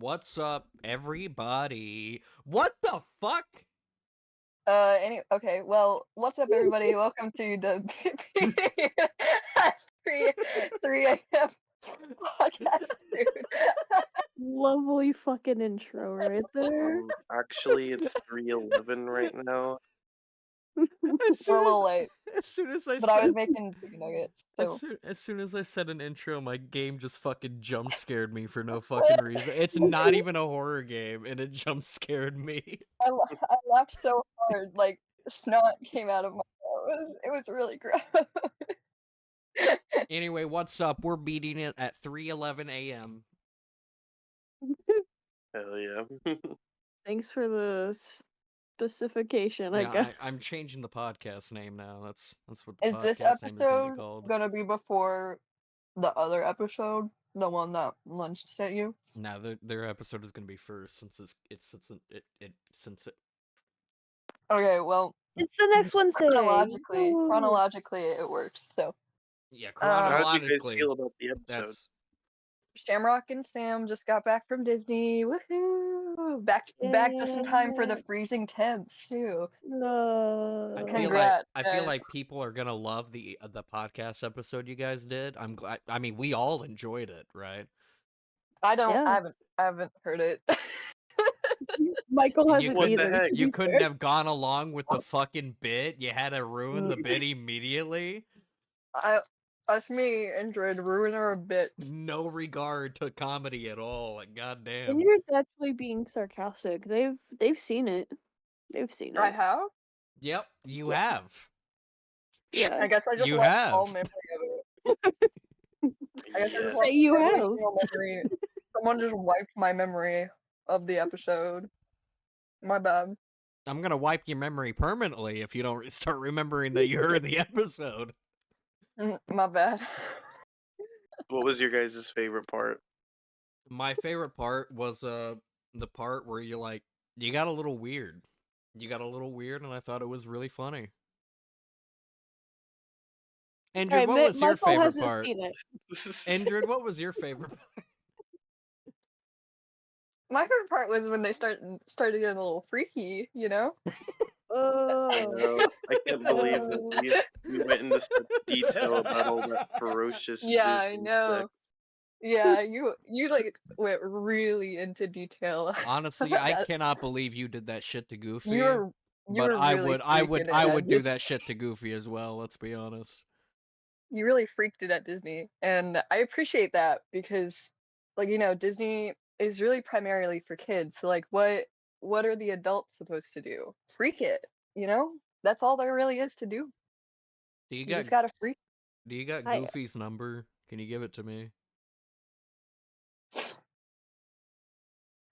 What's up, everybody? What the fuck? Okay, well, what's up, everybody? Welcome to the 3 a.m. podcast, dude. Lovely fucking intro right there. Actually, it's 3:11 right now. We're a little late, As soon as I but I was said, making chicken nuggets, so. as soon as I said an intro, my game just fucking jump scared me for no fucking reason. It's not even a horror game, and it jump scared me. I laughed so hard, like, snot came out of my mouth. It was really gross. Anyway, what's up? We're beating it at 3:11 a.m. Hell yeah. Thanks for the specification, I Yeah, guess. I'm changing the podcast name now. That's what the Is this podcast name is gonna be episode called. gonna be before the other episode? The one that Lunch sent you? No, their episode is gonna be first since since it. Okay, well, It's the next Wednesday. chronologically it works, so. Yeah, How do you guys chronologically. feel about the episode? That's Shamrock and Sam just got back from Disney. Woohoo! Back just in time for the freezing temps too. No. I feel like people are gonna love the podcast episode you guys did. I'm glad. I mean, we all enjoyed it, right? I don't. Yeah. I haven't heard it. Michael You hasn't couldn't- either. You couldn't have gone along with the fucking bit. You had to ruin the bit immediately. Us me, Indrid, ruiner a bit. No regard to comedy at all. Like, goddamn. Indrid's actually being sarcastic. They've seen it. They've seen it. I have. Yep, you have. Yeah. I guess I just You lost all have. memory of it. I guess I just lost You every have. single memory. Someone just wiped my memory of the episode. My bad. I'm gonna wipe your memory permanently if you don't start remembering that you heard the episode. My bad. What was your guys' favorite part? My favorite part was the part where you got a little weird. You got a little weird, and I thought it was really funny. Indrid, what was your favorite part? Indrid, what was your favorite part? My favorite part was when they started getting a little freaky, you know? I know. I can't believe that we went into such detail about all that ferocious Yeah, I Disney know. sex. Yeah, you like went really into detail. Honestly, I cannot believe you did that shit to Goofy. You but were I really would freaking it do at that shit to Goofy as well. Let's be honest. You really freaked it at Disney, and I appreciate that because, like, you know, Disney is really primarily for kids. So, like, what are the adults supposed to do? Freak it, you know? That's all there really is to do. You just gotta freak. Do you got Goofy's number? Can you give it to me?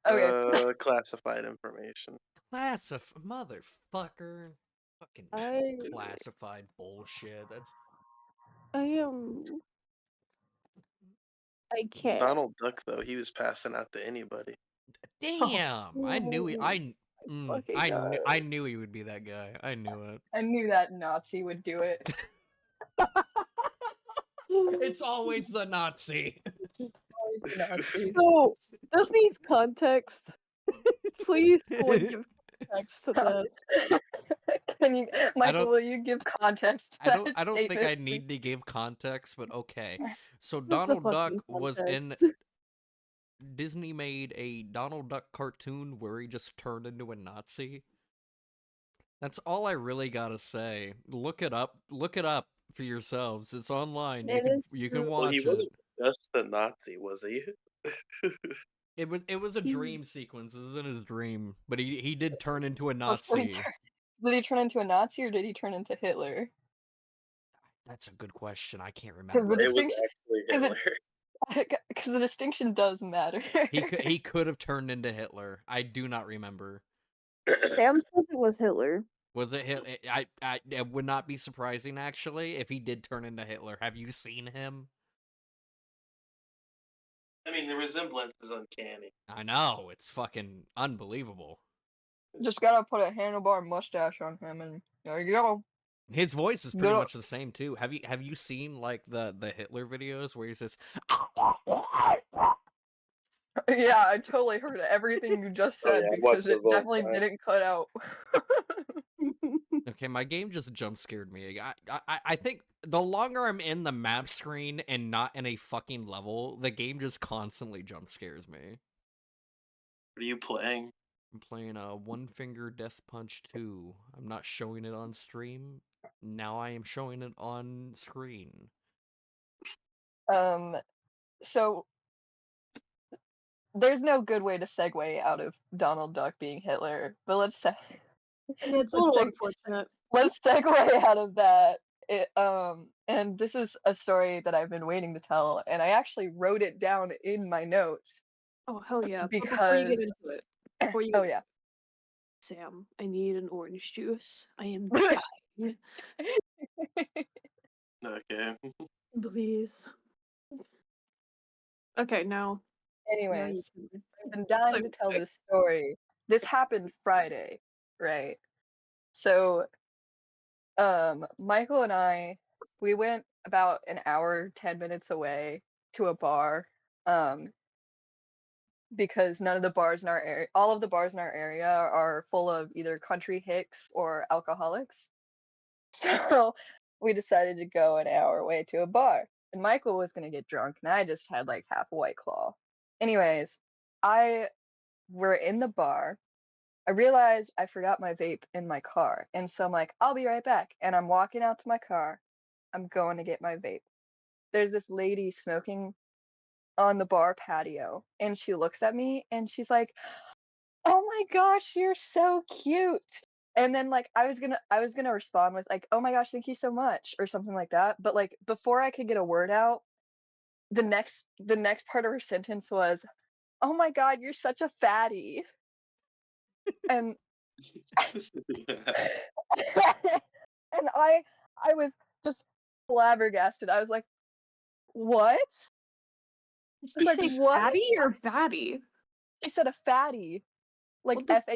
Okay. Classified information. Motherfucker. Fucking classified bullshit. That's I can't. Donald Duck, though, he was passing out to anybody. damn. I knew he. Fucking I knew he would be that guy. I knew it. I knew that Nazi would do it. It's always the Nazi. Always Nazi. So this needs context. Please someone give context to this. Can you, Michael? Will you give context? To I don't think I statement, need to give context, but okay. So What's the Donald Duck fucking was in. context? Disney made a Donald Duck cartoon where he just turned into a Nazi. That's all I really gotta say. Look it up. Look it up for yourselves. It's online. You can Well, watch he it. wasn't just a Nazi, was he? It was a dream sequence. It was in his dream, but he did turn into a Oh, so Nazi. did he turn into a Nazi or did he turn into Hitler? That's a good question. I can't Because remember. the It was distinction, actually Hitler. because the distinction does matter. He could have turned into Hitler. I do not remember. Sam says it was Hitler. Was it Hitler? It would not be surprising actually if he did turn into Hitler. Have you seen him? I mean, the resemblance is uncanny. I know, it's fucking unbelievable. Just gotta put a handlebar mustache on him, and there you go. His voice is pretty much the same too. Have you seen like the Hitler videos where he says Yeah, I totally heard everything you just Oh said yeah, I watched because it those all definitely the time. didn't cut out. Okay, my game just jump scared me. I think the longer I'm in the map screen and not in a fucking level, the game just constantly jump scares me. What are you playing? I'm playing One Finger Death Punch 2. I'm not showing it on stream. Now I am showing it on screen. So there's no good way to segue out of Donald Duck being Hitler, but Yeah, it's a let's little seg unfortunate. let's segue out of that. And this is a story that I've been waiting to tell, and I actually wrote it down in my notes Oh hell yeah! But before you because get into it, before you oh get yeah. Sam, I need an orange juice. I am dying. Okay. Please. Okay, now you Anyways, can I've been just dying like to tell this story. This happened Friday, right? So, Michael and we went about an hour, 10 minutes away to a bar, um, because none of the bars in our area, all of the bars in our area are full of either country hicks or alcoholics. So we decided to go an hour away to a bar. And Michael was gonna get drunk, and I just had like half a White Claw. Anyways, I we're in the bar. I realized I forgot my vape in my car. And so I'm like, I'll be right back. And I'm walking out to my car. I'm going to get my vape. There's this lady smoking on the bar patio. And she looks at me and she's like, "Oh my gosh, you're so cute." And then like I was gonna respond with like, "Oh my gosh, thank you so much," or something like that. But like before I could get a word out, the next part of her sentence was, "Oh my god, you're such a fatty." And and I was just flabbergasted. I was like, "What?" did I was she like, say "What?" fatty or batty? She said a fatty, like What the FATY.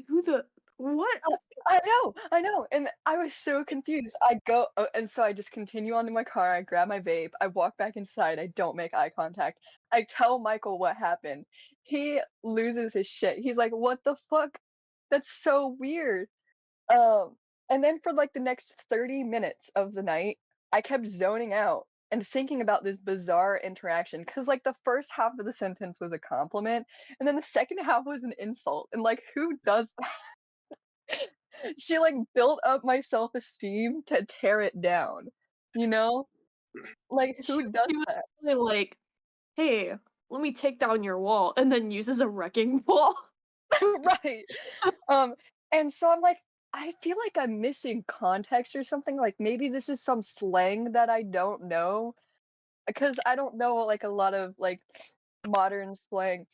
who the what? I know, and I was so confused. And so I just continue on to my car. I grab my vape. I walk back inside. I don't make eye contact. I tell Michael what happened. He loses his shit. He's like, "What the fuck? That's so weird." Um, and then for like the next 30 minutes of the night, I kept zoning out and thinking about this bizarre interaction because like the first half of the sentence was a compliment, and then the second half was an insult. And like, who does she like built up my self-esteem to tear it down, you know? Like who does She was that? probably like, "Hey, let me take down your wall," and then uses a wrecking ball. Right. Um, and so I'm like, I feel like I'm missing context or something. Like maybe this is some slang that I don't know because I don't know like a lot of like modern slang.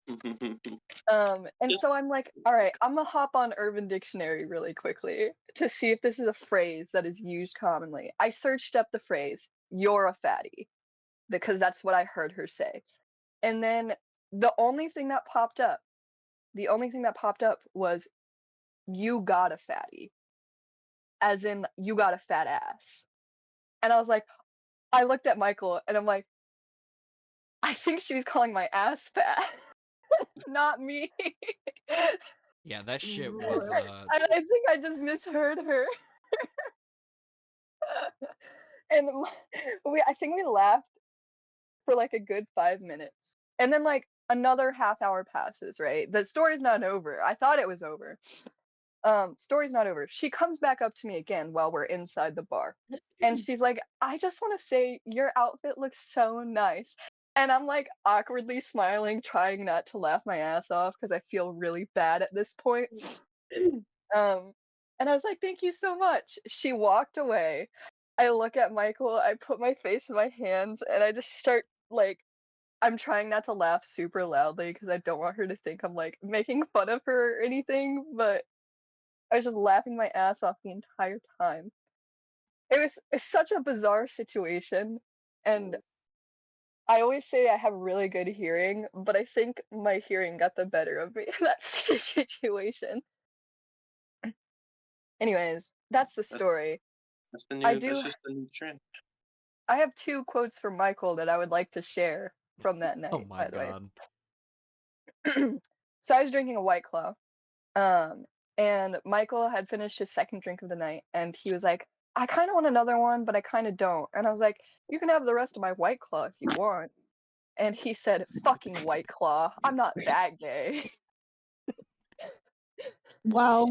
And Just so I'm like, all right, I'm gonna hop on Urban Dictionary really quickly to see if this is a phrase that is used commonly. I searched up the phrase, "you're a fatty," because that's what I heard her say. And then the only thing that popped up, the only thing that popped up was, "you got a fatty," as in you got a fat ass. And I was like, I looked at Michael and I'm like, I think she was calling my ass fat, not me. Yeah, that shit was Lord. I think I just misheard her. And I think we laughed for like a good 5 minutes. And then like another half hour passes, right? The story's not over. I thought it was over. Story's not over. She comes back up to me again while we're inside the bar. And she's like, "I just want to say your outfit looks so nice." And I'm like awkwardly smiling, trying not to laugh my ass off because I feel really bad at this point. Um, and I was like, "Thank you so much." She walked away. I look at Michael, I put my face in my hands, and I just start like I'm trying not to laugh super loudly because I don't want her to think I'm like making fun of her or anything, but I was just laughing my ass off the entire time. It's such a bizarre situation, and I always say I have really good hearing, but I think my hearing got the better of me in that situation. Anyways, that's the that's story. that's the I new. That's do just the new trend. I have two quotes from Michael that I would like to share. from that night, Oh my by the way. god. So I was drinking a White Claw, and Michael had finished his second drink of the night, and he was like, I kind of want another one, but I kind of don't. And I was like, you can have the rest of my White Claw if you want. And he said, fucking White Claw, I'm not that gay. Wow.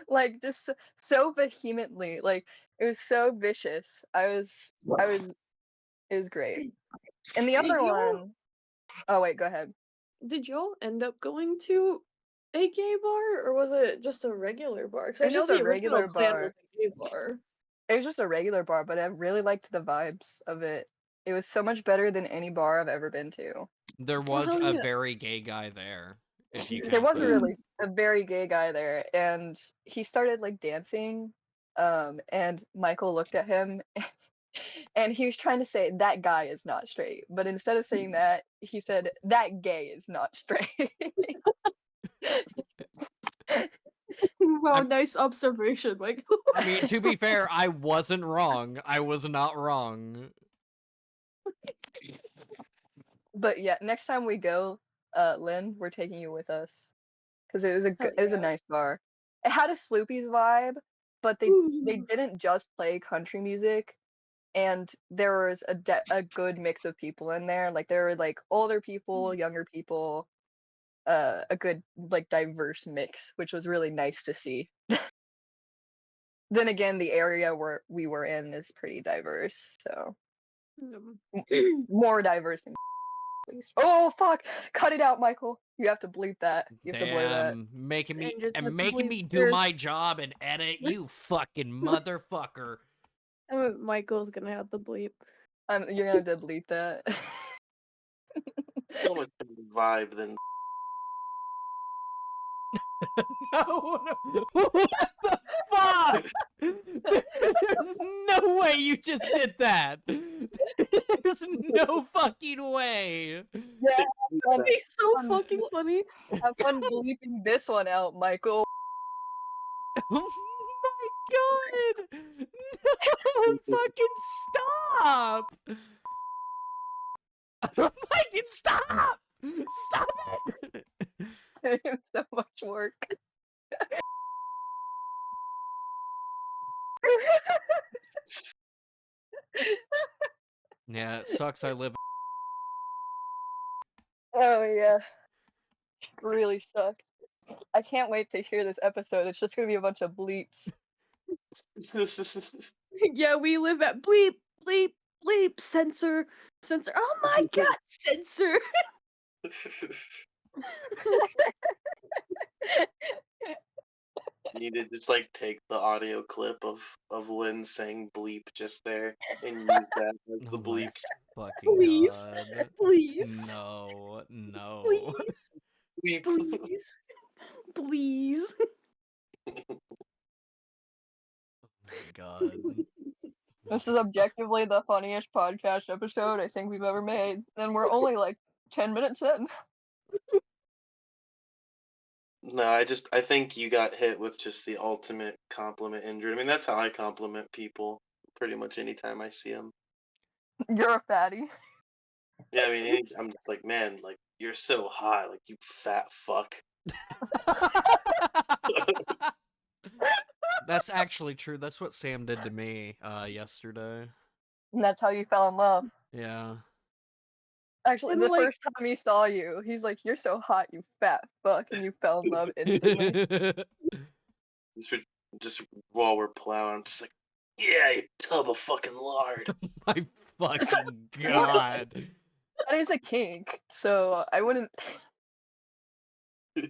Like, just so vehemently, like, it was so vicious. It was great. And the other one, oh wait, go ahead. Did y'all end up going to a gay bar, or was it just a regular bar? Because It I was know just the a original regular plan bar. was a gay bar. It was just a regular bar, but I really liked the vibes of it. It was so much better than any bar I've ever been to. There Well, was hell a yeah. very gay guy there, if you There count was that. really a very gay guy there, and he started like dancing, and Michael looked at him, and he was trying to say that guy is not straight, but instead of saying that, he said that gay is not straight. Wow, I'm- nice observation, Mike. I mean, to be fair, I wasn't wrong. I was not wrong. But yeah, next time we go, Lynn, we're taking you with us because it was Hell it was a yeah. nice bar. It had a Sloopy's vibe, but they Ooh. didn't just play country music, and there was a good mix of people in there. Like there were like older people, younger people, a good like diverse mix, which was really nice to see. Then again, the area where we were in is pretty diverse, so more diverse than at least. Oh fuck! Cut it out, Michael. You have to bleep that. You have to blur that. Damn, making me And just have to making bleep me do yours. my job and edit, you fucking motherfucker. Michael's gonna have the bleep. You're gonna have to bleep that. So much better vibe than No, what the fuck? There's no way you just did that. There's no fucking way. Yeah, That'd be so Um, fucking funny. have fun bleeping this one out, Michael. Oh my god! No, fucking stop! Mike, stop! Stop it! It's so much work. Yeah, it sucks I live. Oh yeah, really sucks. I can't wait to hear this episode. It's just gonna be a bunch of bleeps. Yeah, we live at bleep, bleep, bleep, censor, censor. Oh my god, censor! You need to just like take the audio clip of Lynn saying bleep just there and use that as the Oh my bleeps. fucking Please, god. please, No, no. please, Bleep. please, please. Oh my god. This is objectively the funniest podcast episode I think we've ever made, and we're only like 10 minutes in. No, I think you got hit with just the ultimate compliment, Indrid. I mean, that's how I compliment people pretty much anytime I see them. You're a fatty. Yeah, I mean, I'm just like, man, like you're so hot, like you fat fuck. That's actually true. That's what Sam did to me yesterday. And that's how you fell in love. Yeah. Actually, And, the like- first time he saw you, he's like, "You're so hot, you fat fuck," and you fell in love instantly. Just while we're plowing, I'm just like, yeah, you tub of fucking lard. My fucking god. That is a kink, so I wouldn't.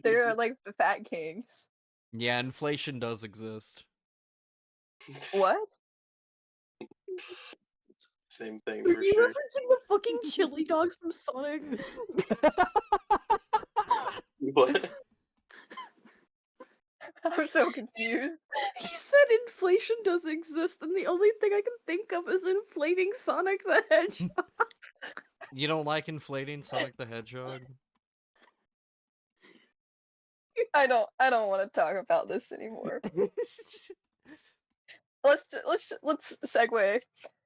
They're like the fat kinks. Yeah, inflation does exist. What? Same thing Are for you sure. referencing the fucking chili dogs from Sonic? What? I'm so confused. He said inflation does exist, and the only thing I can think of is inflating Sonic the Hedgehog. You don't like inflating Sonic the Hedgehog? I don't want to talk about this anymore. let's segue.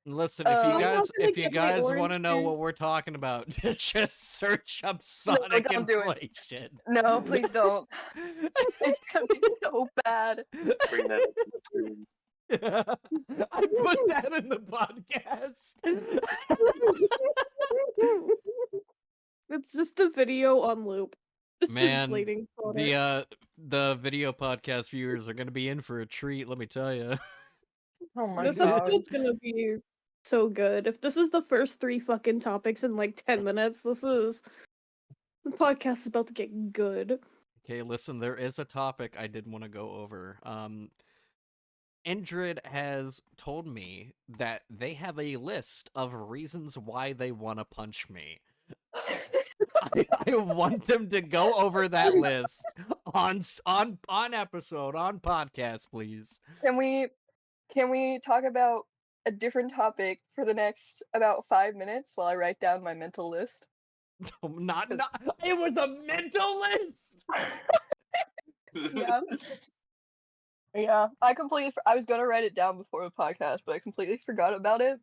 Listen, I'm not gonna if you get my guys want orange to know juice. what we're talking about, just search up No, Sonic don't do it. inflation. No, please don't. It's gonna be so bad. Bring that up to the screen. I put that in the podcast. It's just the video on loop. It's Man, inflating Sonic. the video podcast viewers are gonna be in for a treat. Let me tell you. Oh my This god. episode's gonna be so good. If this is the first 3 fucking topics in like 10 minutes, the podcast is about to get good. Okay, listen, there is a topic I did want to go over. Indrid has told me that they have a list of reasons why they want to punch me. I want them to go over that list on episode, on podcast, please. Can we talk about a different topic for the next about 5 minutes while I write down my mental list? Not it was a mental list. Yeah. Yeah, I was gonna write it down before the podcast, but I completely forgot about it.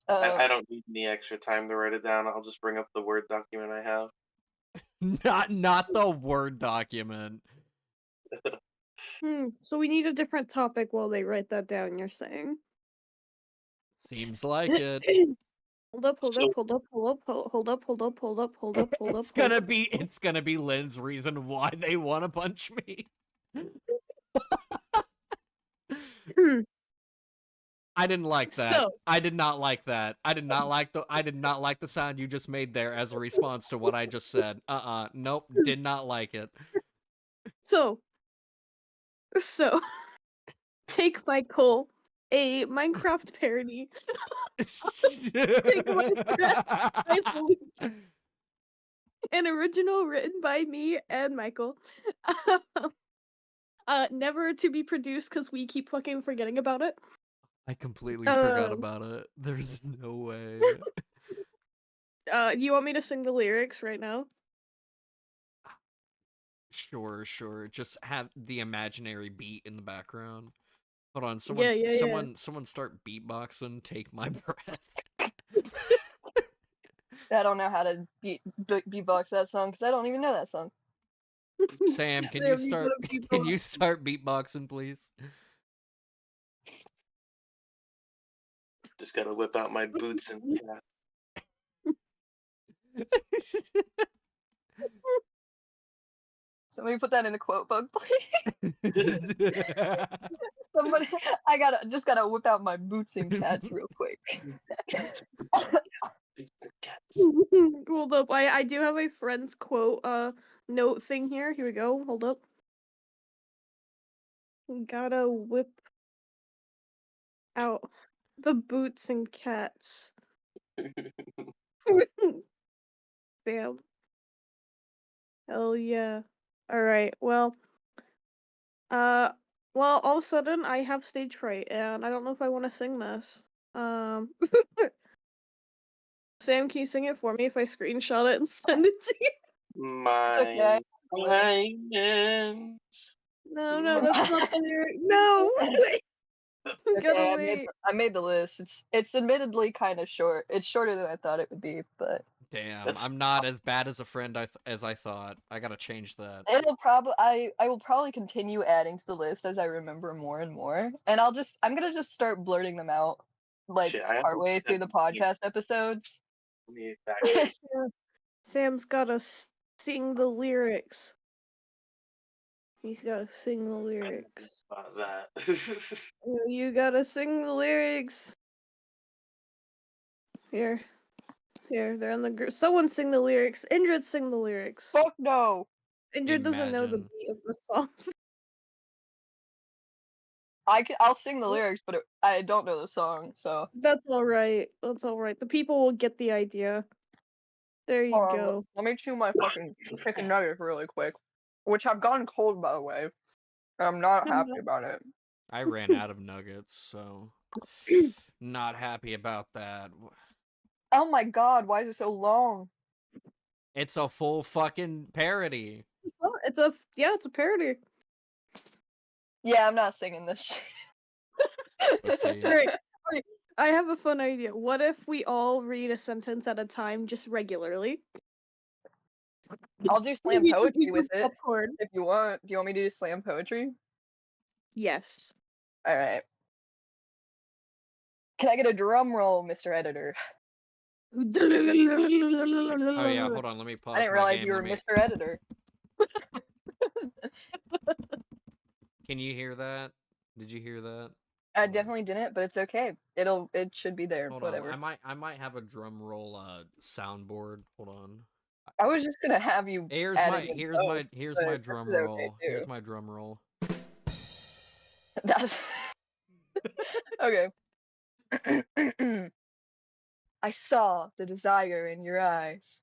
I don't need any extra time to write it down. I'll just bring up the Word document I have. Not the Word document. So we need a different topic while they write that down, you're saying? Seems like it. Hold up. It's gonna be Lynn's reason why they want to punch me. I didn't like that. So- I did not like that. I did not like the sound you just made there as a response to what I just said. Nope, did not like it. So, take Mickel, a Minecraft parody. Take my breath. An original written by me and Mickel. Never to be produced because we keep fucking forgetting about it. I completely forgot about it. There's no way. You want me to sing the lyrics right now? Sure. Just have the imaginary beat in the background. Hold on, Yeah. someone start beatboxing. Take my breath. I don't know how to beatbox that song because I don't even know that song. Sam, can Sam, you you start? gotta Can beatbox. you start beatboxing, please? Just gotta whip out my boots and cats. Somebody put that in the quote book, please. Somebody, just gotta whip out my boots and cats real quick. Boots and cats. Hold up, I do have a friend's quote note thing here. Here we go. Hold up. Gotta whip out the boots and cats. Damn. Hell yeah. Alright, well, all of a sudden I have stage fright and I don't know if I want to sing this. Sam, can you sing it for me if I screenshot it and send it to you? okay. Diamonds. No, that's not the lyric. No! Gotta wait. I made the list. It's admittedly kind of short. It's shorter than I thought it would be, but Damn, That's- I'm not as bad as a friend as I thought. I gotta change that. I will probably continue adding to the list as I remember more and more. And I'm gonna just start blurting them out like Shit, I have partway through the 17. podcast episodes. Let me back. Sam's gotta sing the lyrics. He's gotta sing the lyrics. About that. You gotta sing the lyrics. Here, they're in the group. Someone sing the lyrics. Indrid, sing the lyrics. Fuck no. Indrid doesn't know the Imagine. beat of the song. I'll sing the lyrics, but I don't know the song, so. That's alright. That's alright. The people will get the idea. There you Hold on, go. let me chew my fucking chicken nuggets really quick, which have gone cold by the way. I'm not happy about it. I ran out of nuggets, so not happy about that. Oh my god, why is it so long? It's a full fucking parody. It's a parody. Yeah, I'm not singing this shit. Let's see. Right. Wait, I have a fun idea. What if we all read a sentence at a time, just regularly? I'll do slam We do poetry with it popcorn. if you want. Do you want me to do slam poetry? Yes. All right. Can I get a drum roll, Mr. Editor? Oh yeah, hold on. Let me pause I didn't my realize game. you were Mr. Editor. Can you hear that? Did you hear that? I definitely didn't, but it's okay. It should be there. Hold Whatever. on. I might have a drum roll soundboard. Hold on. I was just gonna have you Here's add my it in here's post, my here's but my this drum is okay, roll. Here's too. my drum roll. That's okay. I saw the desire in your eyes.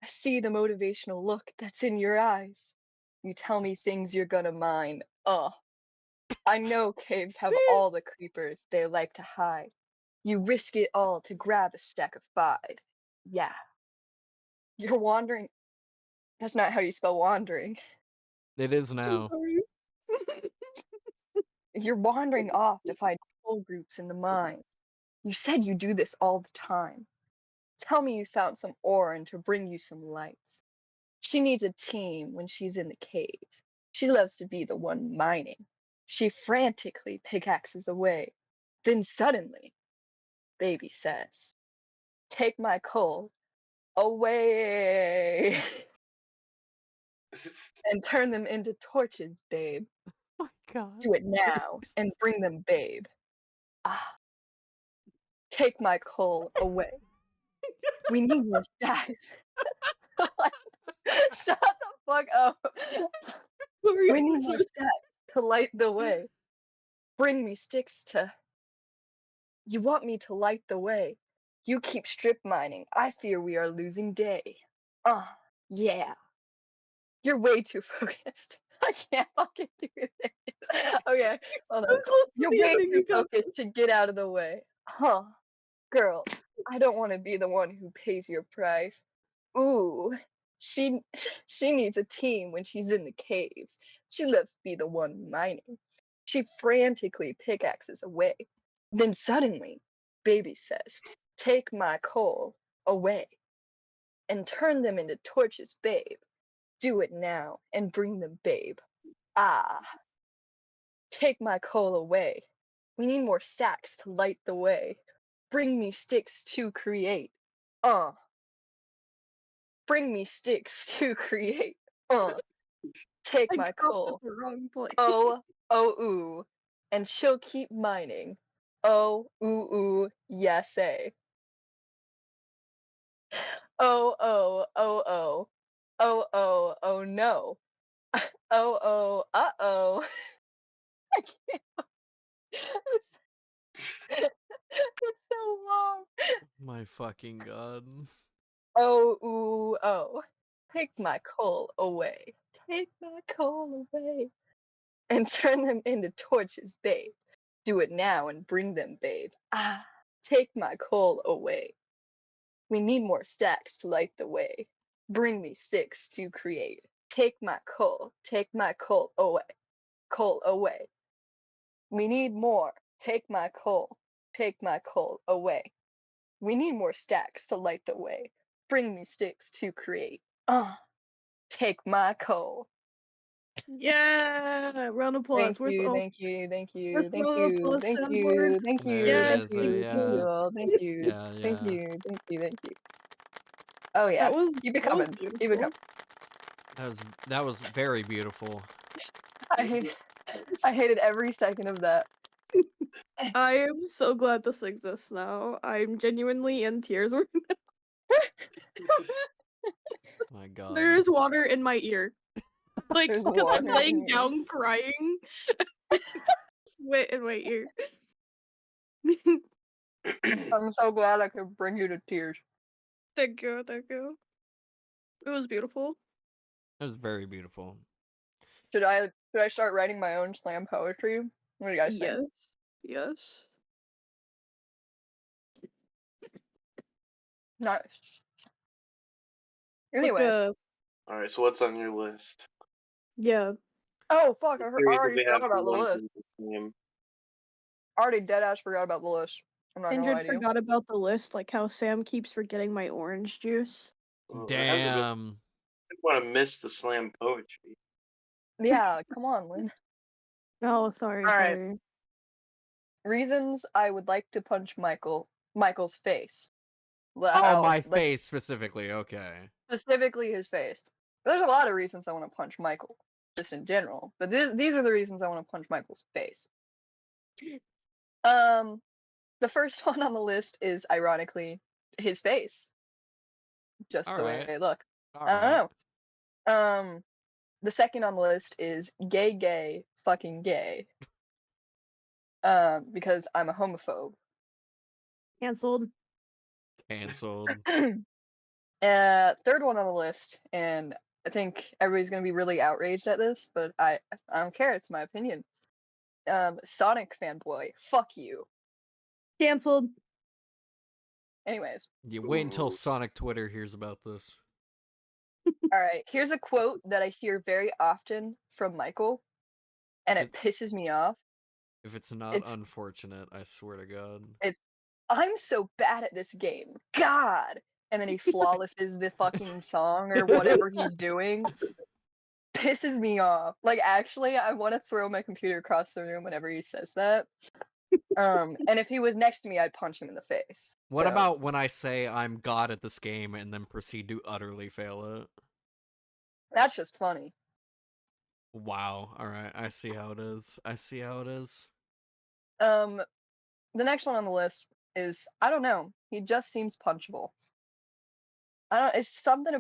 I see the motivational look that's in your eyes. You tell me things you're gonna mine. I know caves have all the creepers they like to hide. You risk it all to grab a stack of 5. Yeah. You're wandering. That's not how you spell wandering. It is I'm now. sorry. You're wandering off to find soul groups in the mines. You said you do this all the time. Tell me you found some Orin to bring you some lights. She needs a team when she's in the caves. She loves to be the one mining. She frantically pickaxes away. Then suddenly, baby says, "Take my coal away and turn them into torches, babe. Oh my god. Do it now and bring them, babe. Ah, take my coal away. We need more stacks." Shut the fuck up. We need more stacks to light the way. Bring me sticks to. You want me to light the way. You keep strip mining. I fear we are losing day. Yeah. You're way too focused. I can't fucking do this. Okay, hold on. So close to You're the way ending, too you got focused to get out of the way. Girl, I don't want to be the one who pays your price. Ooh, she she needs a team when she's in the caves. She loves to be the one mining. She frantically pickaxes away. Then suddenly, baby says, "Take my coal away and turn them into torches, babe. Do it now and bring them, babe. Ah, take my coal away. We need more stacks to light the way. Bring me sticks to create. Uh, bring me sticks to create. Take I my grew up coal. at the wrong place. Oh, ooh. And she'll keep mining. Oh, ooh, yes, eh. Oh. Oh, no. Uh-oh. I can't. It's so long. My fucking god. Oh. Take my coal away. Take my coal away. And turn them into torches, babe. Do it now and bring them, babe. Ah, take my coal away. We need more stacks to light the way. Bring me sticks to create. Take my coal away. Coal away. We need more. Take my coal away. We need more stacks to light the way. Bring me sticks to create. Take my coal. Yeah, round of applause. Thank you. Where's the round of applause soundboard? There it Yes, is. thank Thank you. you all. Thank you. Yeah. Thank you. Oh yeah. Keep it that was coming. Keep it beautiful. coming. That was very beautiful. I hated every second of that. I am so glad this exists now. I'm genuinely in tears. My god. There is water in my ear. Like, There's because I'm water laying in your- down crying. Wait in my ear. I'm so glad I could bring you to tears. Thank you. It was beautiful. It was very beautiful. Should I start writing my own slam poetry? What do you guys think? Yes. Nice. Like, Anyways. Alright, so what's on your list? yeah. Oh fuck! I Series that already we have forgot about the one list. thing the same. already deadass forgot about the list. I'm not gonna lie Indrid to you. forgot about the list, like how Sam keeps forgetting my orange juice. Oh, it hasn't been- Damn. I want to miss the slam poetry. Yeah, come on, Lynn. Oh, sorry, All right. sorry. Reasons I would like to punch Michael's face. Oh, my Like, face specifically. Okay. specifically his face. There's a lot of reasons I want to punch Michael, just in general. But these are the reasons I want to punch Michael's face. The first one on the list is ironically his face, just All the right. way it looks. All I right. don't know. The second on the list is gay, fucking gay. Because I'm a homophobe. Cancelled. Canceled. Third one on the list, and I think everybody's gonna be really outraged at this, but I don't care. It's my opinion. Sonic fanboy. Fuck you. Cancelled. Anyways, You wait until Ooh. Sonic Twitter hears about this. all right. Here's a quote that I hear very often from Michael, and it pisses me off. If it's not It's- unfortunate, I swear to God. I'm so bad at this game. God. And then he flawlesses the fucking song or whatever he's doing. Pisses me off. Like, actually, I want to throw my computer across the room whenever he says that. And if he was next to me, I'd punch him in the face. What So, about when I say I'm God at this game and then proceed to utterly fail it? that's just funny. Wow. Alright, I see how it is. I see how it is. The next one on the list is, I don't know. He just seems punchable. It's something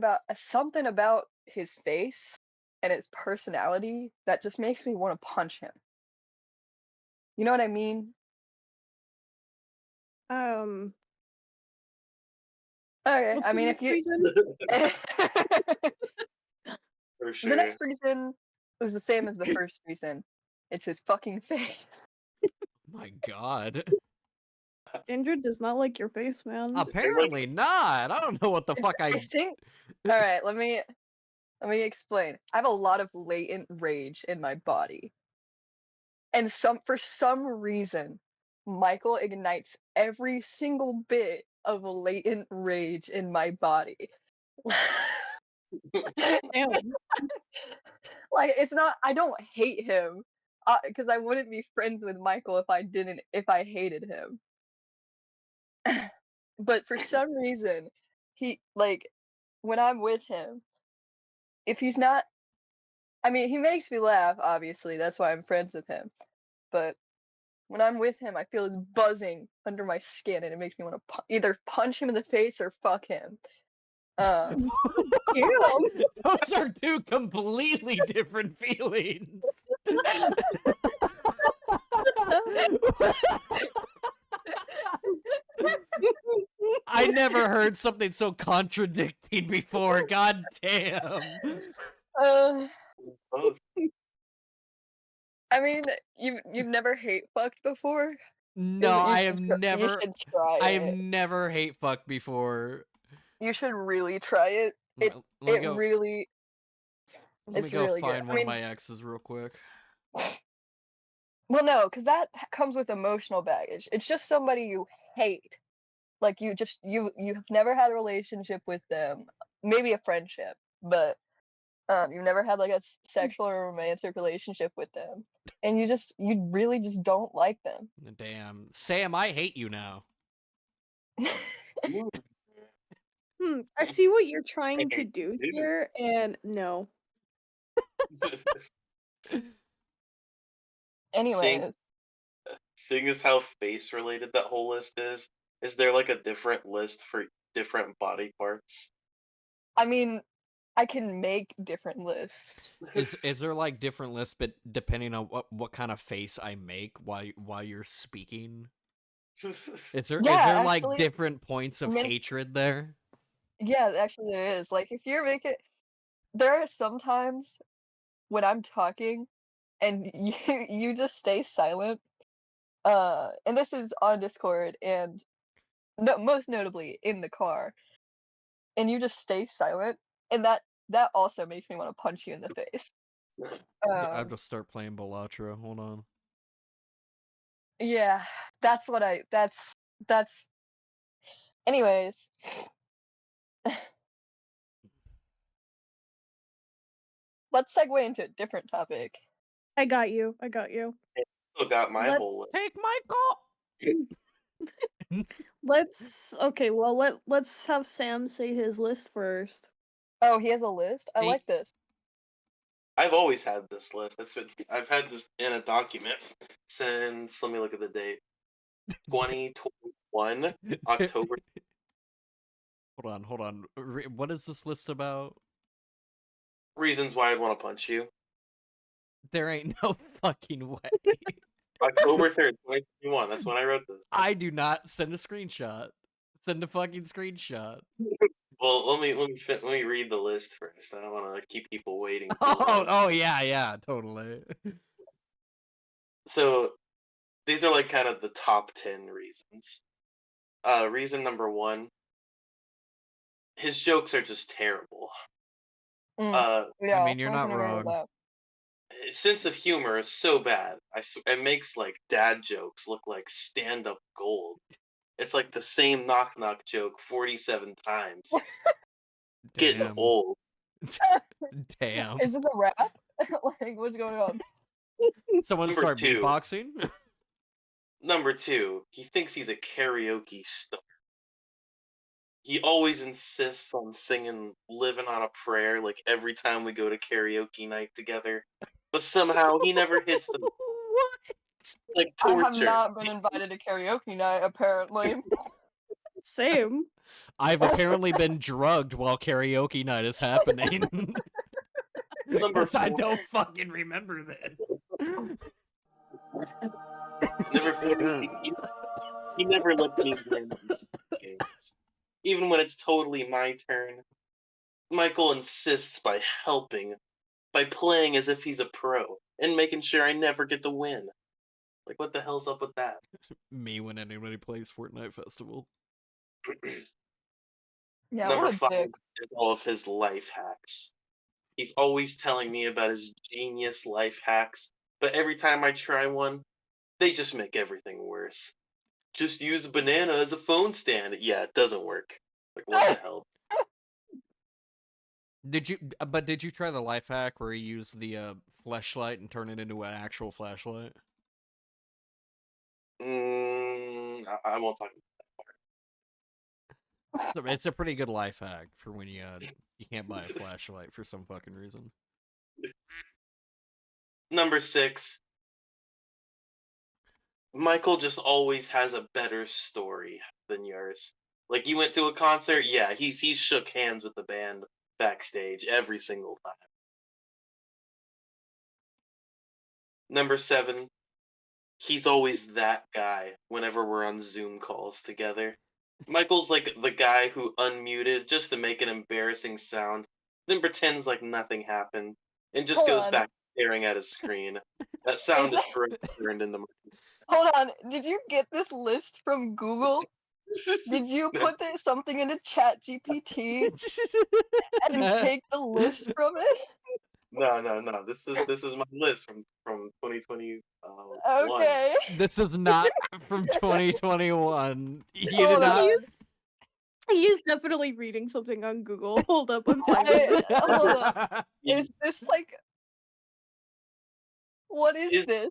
about his face and his personality that just makes me want to punch him. You know what I mean? Okay, What's I the mean, if next you reason? For sure. the next reason was the same as the first reason. It's his fucking face. My God. Indrid does not like your face, man. Apparently not. I don't know what the fuck I think. All right, let me explain. I have a lot of latent rage in my body, and for some reason, Michael ignites every single bit of latent rage in my body. Damn. Like, it's not. I don't hate him, because I wouldn't be friends with Michael if I hated him. But for some reason, he, like, when I'm with him, if he's not, I mean, he makes me laugh, obviously, that's why I'm friends with him. But when I'm with him, I feel his buzzing under my skin, and it makes me want to either punch him in the face or fuck him. Damn. Those are two completely different feelings. I never heard something so contradicting before. God damn. Uh, Both. I mean, you've never hate fucked before? No, You I should have You never. should try I it. have never hate fucked before. You should really try it. Let me It go. really, Let it's me go really good. find I one of mean, my exes real quick. well, no, because that comes with emotional baggage. It's just somebody you hate. Like, you've never had a relationship with them, maybe a friendship, but you've never had like a sexual or romantic relationship with them, and you really just don't like them. Damn, Sam, I hate you now. I see what you're trying to Okay, do dude. here, and no. Anyways, Seeing as how face related that whole list is there like a different list for different body parts? I mean, I can make different lists. Is there like different lists, but depending on what kind of face I make while you're speaking? Is there Yeah, like actually, different points of min- hatred there? yeah, actually there is. Like, if you're making, there are some times when I'm talking and you just stay silent. And this is on Discord and no, most notably in the car, and you just stay silent, and that also makes me want to punch you in the face. I'll just start playing Bellatra. Hold on. Yeah, that's what that's anyways. Let's segue into a different topic. I got you. I got you. Still got my Let's whole list. Take Michael. let's have Sam say his list first. Oh, he has a list? I Hey. like this. I've always had this list. I've had this in a document since, let me look at the date. 2021, October. Hold on. What is this list about? Reasons why I'd want to punch you. There ain't no fucking way. October 3rd, 2021. That's when I wrote this. I do not send a screenshot. Send a fucking screenshot. Well, let me read the list first. I don't want to keep people waiting. too Oh, long. yeah, totally. So these are like kind of the top 10 reasons. Reason number 1, his jokes are just terrible. Yeah, I mean, you're I not can agree with wrong. that. His sense of humor is so bad. It makes like dad jokes look like stand-up gold. It's like the same knock-knock joke 47 times. Getting Damn. old. Damn. Is this a rap? Like, what's going on? Someone Number start 2. beatboxing? Number 2, he thinks he's a karaoke star. He always insists on singing Living on a Prayer like every time we go to karaoke night together. But somehow he never hits them What? like I have torture. not been invited to karaoke night, apparently. Same. I've apparently been drugged while karaoke night is happening. Number Because I 4. don't fucking remember this. Number 4, he never lets me win games. Even when it's totally my turn, Michael insists by helping, by playing as if he's a pro, and making sure I never get to win. Like, what the hell's up with that? Me when anybody plays Fortnite Festival. Yeah, Number what a 5 dick. is all of his life hacks. He's always telling me about his genius life hacks, but every time I try one, they just make everything worse. Just use a banana as a phone stand. Yeah, it doesn't work. Like, what the hell? Did you try the life hack where you use the fleshlight and turn it into an actual flashlight? I won't talk about It's a pretty good life hack for when you can't buy a flashlight for some fucking reason. Number 6, Michael just always has a better story than yours. Like, you went to a concert, yeah, he's shook hands with the band backstage every single time. Number 7, he's always that guy whenever we're on Zoom calls together. Michael's like the guy who unmuted just to make an embarrassing sound, then pretends like nothing happened, and just Hold goes on. back staring at his screen. That sound is forever turned into Hold on. Did you get this list from Google? Did you put something into ChatGPT and take the list from it? No. This is my list from 2020. Okay. This is not from 2021. You did Hold not. on. He is definitely reading something on Google. Hold up, I'm finding it. Hold on. Is this like... What is this?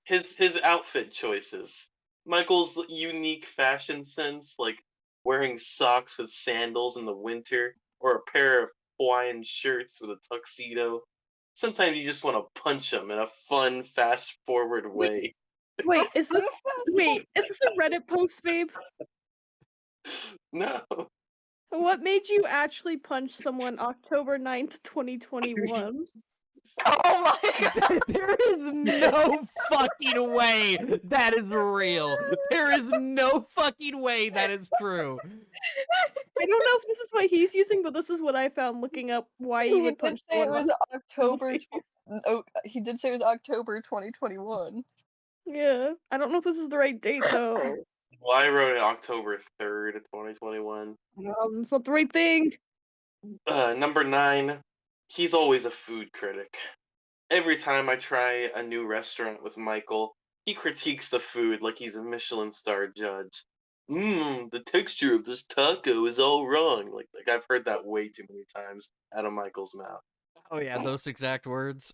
His outfit choices. Michael's unique fashion sense, like wearing socks with sandals in the winter, or a pair of Hawaiian shirts with a tuxedo. Sometimes you just want to punch him in a fun, fast-forward way. Wait, is this a Reddit post, babe? No. What made you actually punch someone October 9th, 2021? Oh my god. There is no fucking way that is real. There is no fucking way that is true. I don't know if this is what he's using, but this is what I found looking up why you He would did punch say it someone. was October. face. Oh, he did say it was October 2021. Yeah, I don't know if this is the right date though. Well, I wrote it October 3rd, 2021. It's not the right thing. Number 9, he's always a food critic. Every time I try a new restaurant with Michael, He critiques the food like he's a Michelin star judge. The texture of this taco is all wrong. Like I've heard that way too many times out of Michael's mouth. Oh yeah, those exact words.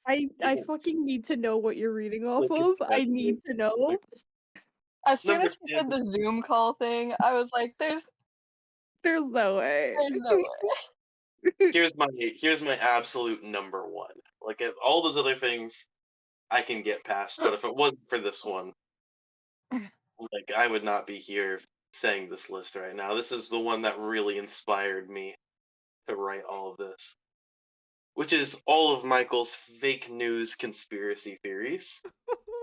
I Yes. fucking need to know what you're reading off Like, of. it's I that need to know. Like, As soon number as he said the Zoom call thing, I was like, there's There's no way. no way. here's my absolute number one. Like if all those other things I can get past, but if it wasn't for this one, like I would not be here saying this list right now. This is the one that really inspired me to write all of this, which is all of Michael's fake news conspiracy theories.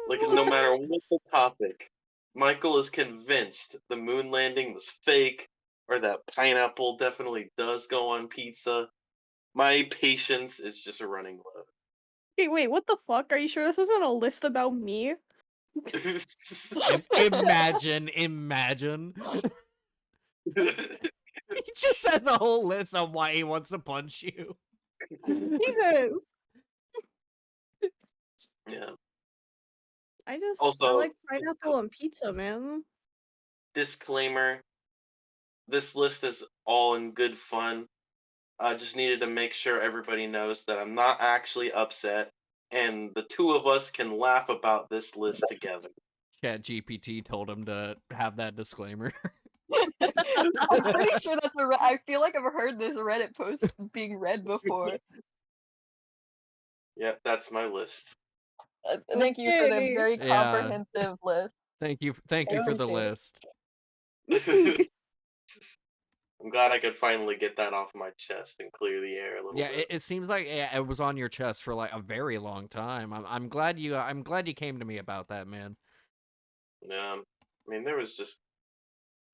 Like no matter what the topic, Michael is convinced the moon landing was fake or that pineapple definitely does go on pizza. My patience is just running low. Okay, wait, what the fuck? Are you sure this isn't a list about me? Imagine. He just has a whole list on why he wants to punch you. Jesus. Yeah. I Also, like pineapple on pizza, man. Disclaimer: this list is all in good fun. I just needed to make sure everybody knows that I'm not actually upset, and the two of us can laugh about this list together. ChatGPT told him to have that disclaimer. I'm pretty sure that's I feel like I've heard this Reddit post being read before. Yeah, that's my list. Thank you for the Okay. very Yeah. comprehensive list. Thank you for the Appreciate it. list. I'm glad I could finally get that off my chest and clear the air a little Yeah, bit. it seems like it was on your chest for like a very long time. I'm glad you came to me about that, man. Yeah, I mean there was just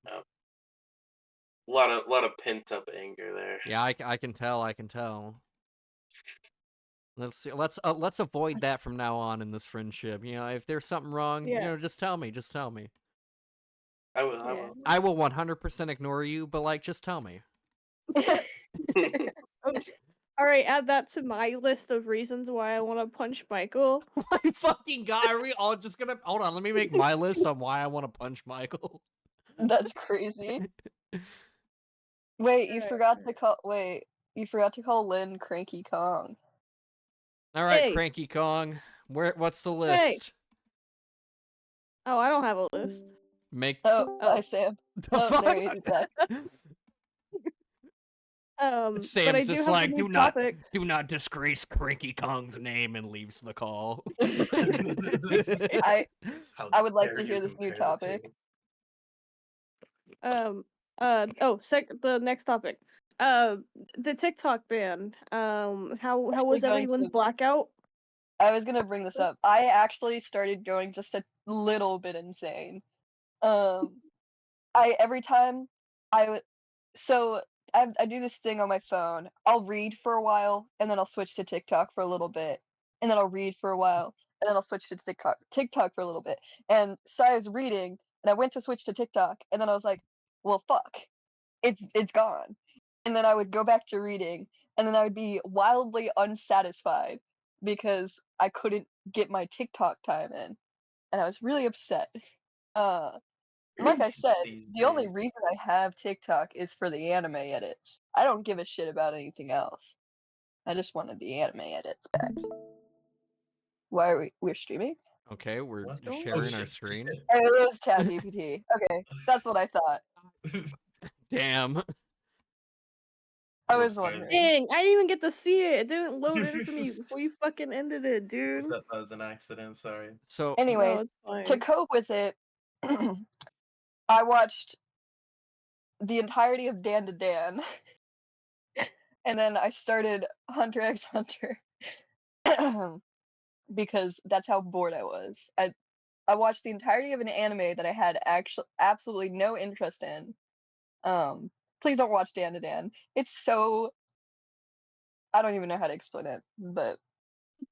a lot of pent up anger there. Yeah, I can tell. Let's see. Let's avoid that from now on in this friendship. You know, if there's something wrong, you Yeah. know, just tell me. Just tell me. I will. Yeah. I will 100% ignore you, but like, just tell me. Alright, add that to my list of reasons why I want to punch Michael. My fucking god, are we all just gonna hold on? Let me make my list on why I want to punch Michael. That's crazy. Wait, you forgot to call. Wait, you forgot to call Lynn Cranky Kong. All right, Hey. Cranky Kong. What's the list? Hey. Oh, I don't have a list. Make Oh, hi Sam. the Oh, fuck? there he is back. But I Sam's do just have like, a new topic. do not disgrace Cranky Kong's name, and leaves the call. I would like to hear this new topic. The next topic. The TikTok ban. How was Actually going everyone's to- blackout? I was gonna bring this up. I actually started going just a little bit insane. Every time I do this thing on my phone. I'll read for a while, and then I'll switch to TikTok for a little bit, and then I'll read for a while, and then I'll switch to TikTok for a little bit. And so I was reading, and I went to switch to TikTok, and then I was like, well, fuck, it's gone. And then I would go back to reading, and then I would be wildly unsatisfied because I couldn't get my TikTok time in, and I was really upset. Like I said, the only reason I have TikTok is for the anime edits. I don't give a shit about anything else. I just wanted the anime edits back. Why are we're streaming? Okay, we're What? sharing Oh, our shit. screen. Oh, it is ChatGPT. Okay, that's what I thought. Damn. I was sorry. wondering. Dang, I didn't even get to see it. It didn't load into me before you fucking ended it, dude. That was an accident, sorry. So Anyways, No, it's fine. to cope with it, I watched the entirety of Dan to Dan, and then I started Hunter x Hunter because that's how bored I was. I watched the entirety of an anime that I had absolutely no interest in. Please don't watch Dan to Dan. It's so I don't even know how to explain it, but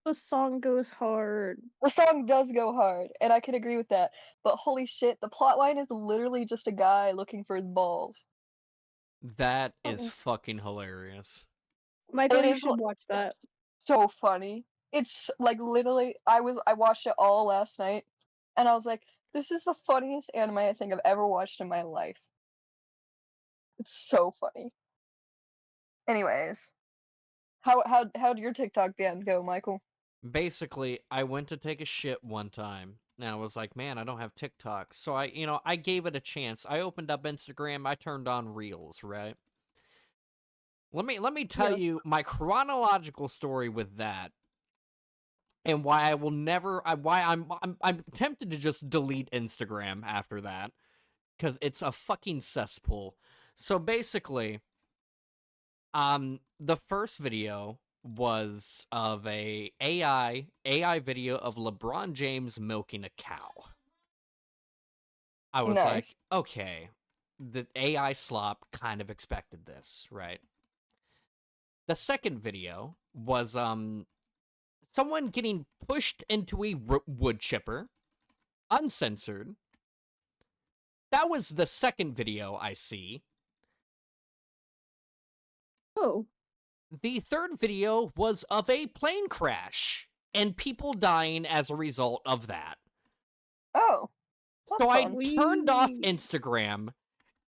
The song goes hard. the song does go hard, and I can agree with that. But holy shit, the plotline is literally just a guy looking for his balls. that is fucking hilarious. Michael, It you is should watch that. So funny. It's like literally I watched it all last night, and I was like, this is the funniest anime I think I've ever watched in my life. It's so funny. Anyways, how'd your TikTok ban go, Michael? Basically, I went to take a shit one time, and I was like, man, I don't have TikTok. So I gave it a chance. I opened up Instagram, I turned on Reels, right? Let me tell Yeah. you my chronological story with that, and why I will never, why I'm tempted to just delete Instagram after that, because it's a fucking cesspool. So basically, the first video was of a AI video of LeBron James milking a cow. I was like, Nice. okay, the AI slop kind of expected this, right? The second video was someone getting pushed into a wood chipper, uncensored. That was the second video I see. Oh. The third video was of a plane crash and people dying as a result of that. Oh, that's So I fun. turned off We. Instagram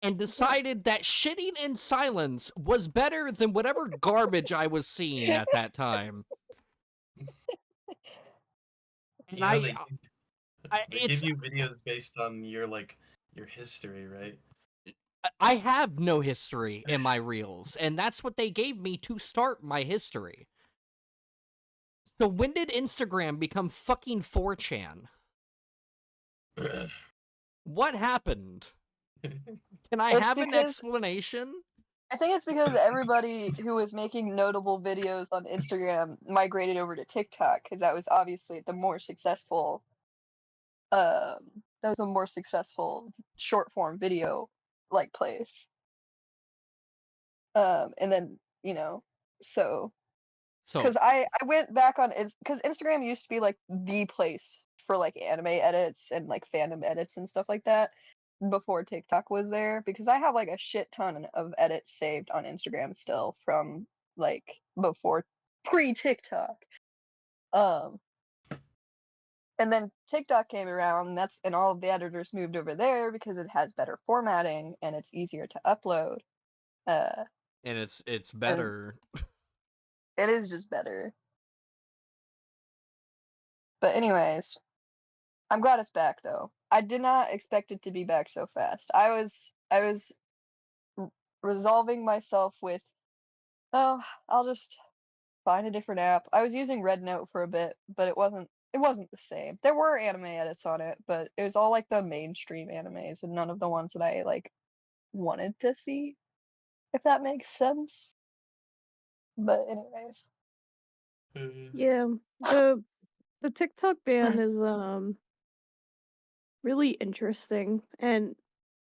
and decided that shitting in silence was better than whatever garbage I was seeing at that time. And You know, they it's give you videos based on your your history, right? I have no history in my reels, and that's what they gave me to start my history. So when did Instagram become fucking 4chan? What happened? Can I It's have an because explanation? I think it's because everybody who was making notable videos on Instagram migrated over to TikTok because that was obviously the more successful. That was a more successful short form video like place. And then so So, because I went back on it because Instagram used to be like the place for like anime edits and like fandom edits and stuff like that before TikTok was there because I have like a shit ton of edits saved on Instagram still from like before pre TikTok. Um and then TikTok came around and all of the editors moved over there because it has better formatting and it's easier to upload. Uh and it's and better. it is just better. But anyways, I'm glad it's back though. I did not expect it to be back so fast. I was resolving myself with, oh, I'll just find a different app. I was using Red Note for a bit, but it wasn't the same. There were anime edits on it, but it was all like the mainstream animes and none of the ones that I like wanted to see, if that makes sense. But anyways. Yeah. The TikTok ban is really interesting, and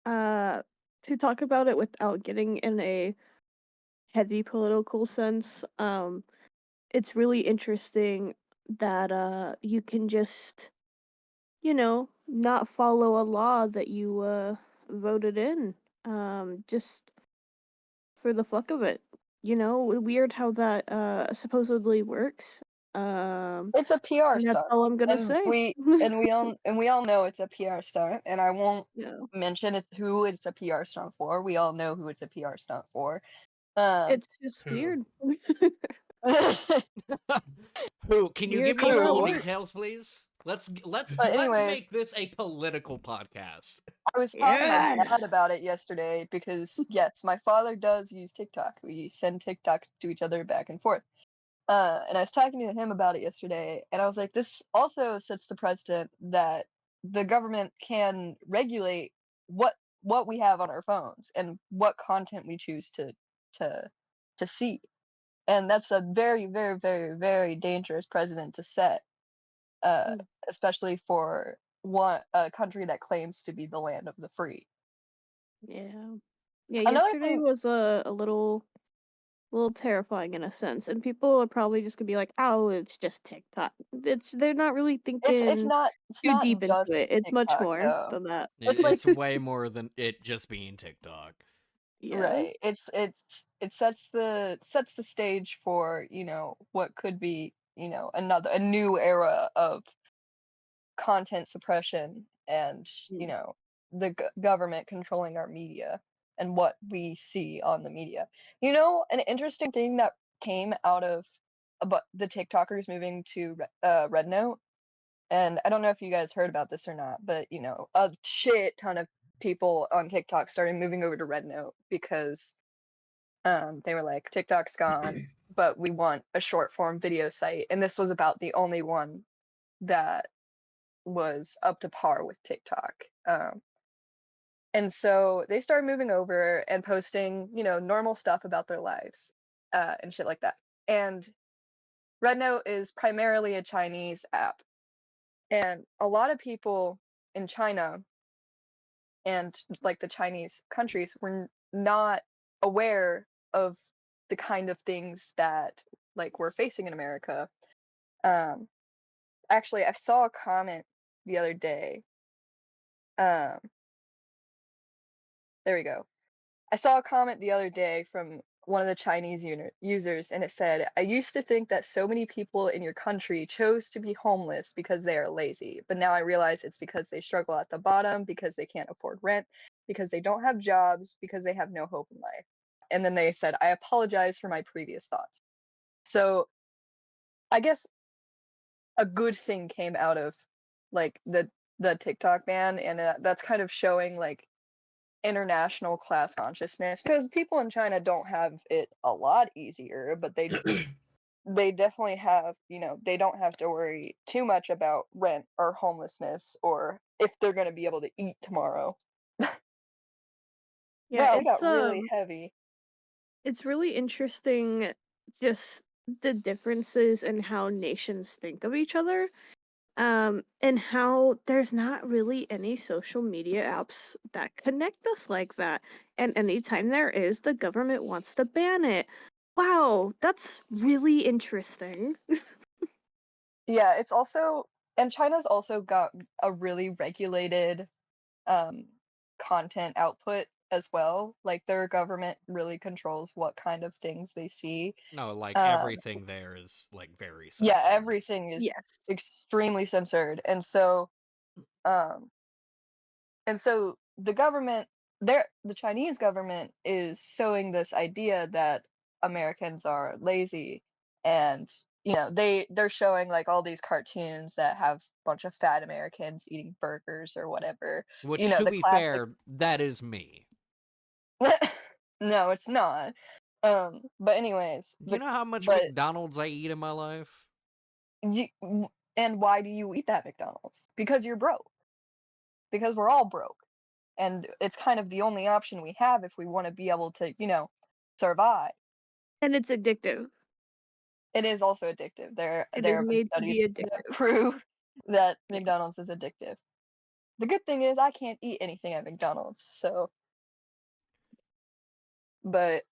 to talk about it without getting in a heavy political sense, it's really interesting that you can just, not follow a law that you voted in, just for the fuck of it. Weird how that supposedly works. Um, It's a PR and that's stunt, all I'm gonna and say. we all know it's a PR stunt, and I won't Yeah. mention who it's a PR stunt for. We all know who it's a PR stunt for. Um, It's just Who? weird. Who? Can you give Weird me full who? details, please? Let's But let's anyways, make this a political podcast. I was talking to my Yeah. dad about it yesterday because yes, my father does use TikTok. We send TikToks to each other back and forth. And I was talking to him about it yesterday, and I was like, this also sets the precedent that the government can regulate what we have on our phones and what content we choose to to see. And that's a very, very, very, very dangerous precedent to set, uh, Mm. especially for a country that claims to be the land of the free. Yeah. Yeah, Another yesterday thing, was a little terrifying in a sense, and people are probably just gonna be like, "Oh, it's just TikTok." They're not really it's thinking not it's too not deep into just it. It's much TikTok more though. than that. It's like It's way more than it just being TikTok. Yeah. right. It sets the stage for, what could be, a new era of content suppression and, you Mm. know, the government controlling our media and what we see on the media. You know, an interesting thing that came out of the TikTokers moving to Red Note, and I don't know if you guys heard about this or not, but you know, a shit ton of people on TikTok started moving over to Red Note because they were like, TikTok's gone, but we want a short form video site, and this was about the only one that was up to par with TikTok. And so they started moving over and posting, you know, normal stuff about their lives and shit like that. And Red Note is primarily a Chinese app. And a lot of people in China and like the Chinese countries were not aware of the kind of things that like we're facing in America. Um, Actually, I saw a comment the other day. Um, there we go. I saw a comment the other day from one of the Chinese users, and it said, I used to think that so many people in your country chose to be homeless because they are lazy, but now I realize it's because they struggle at the bottom, because they can't afford rent, because they don't have jobs, because they have no hope in life. And then they said, I apologize for my previous thoughts. So I guess a good thing came out of like the TikTok ban, and that's kind of showing like international class consciousness, because people in China don't have it a lot easier, but they definitely have, you know, they don't have to worry too much about rent or homelessness or if they're going to be able to eat tomorrow. Yeah, Wow, we got really heavy. it's really interesting just the differences in how nations think of each other. And how there's not really any social media apps that connect us like that. And anytime there is, the government wants to ban it. Wow, that's really interesting. Yeah, it's also, and China's also got a really regulated um content output as well. Like their government really controls what kind of things they see. No, like Um everything there is like very yeah, censored. everything is Yes. extremely censored. Um and so the government the Chinese government is sowing this idea that Americans are lazy, and you know, they're showing like all these cartoons that have a bunch of fat Americans eating burgers or whatever. You Which, know, to the be classic. fair, that is me. No, it's not. But anyways, You know how much but McDonald's I eat in my life? you, and why do you eat that McDonald's? Because you're broke. Because we're all broke. And it's kind of the only option we have if we want to be able to, you know, survive. And it's addictive. It is also addictive. It There is have been made to studies be that addictive. prove that Yeah. McDonald's is addictive. The good thing is I can't eat anything at McDonald's, so but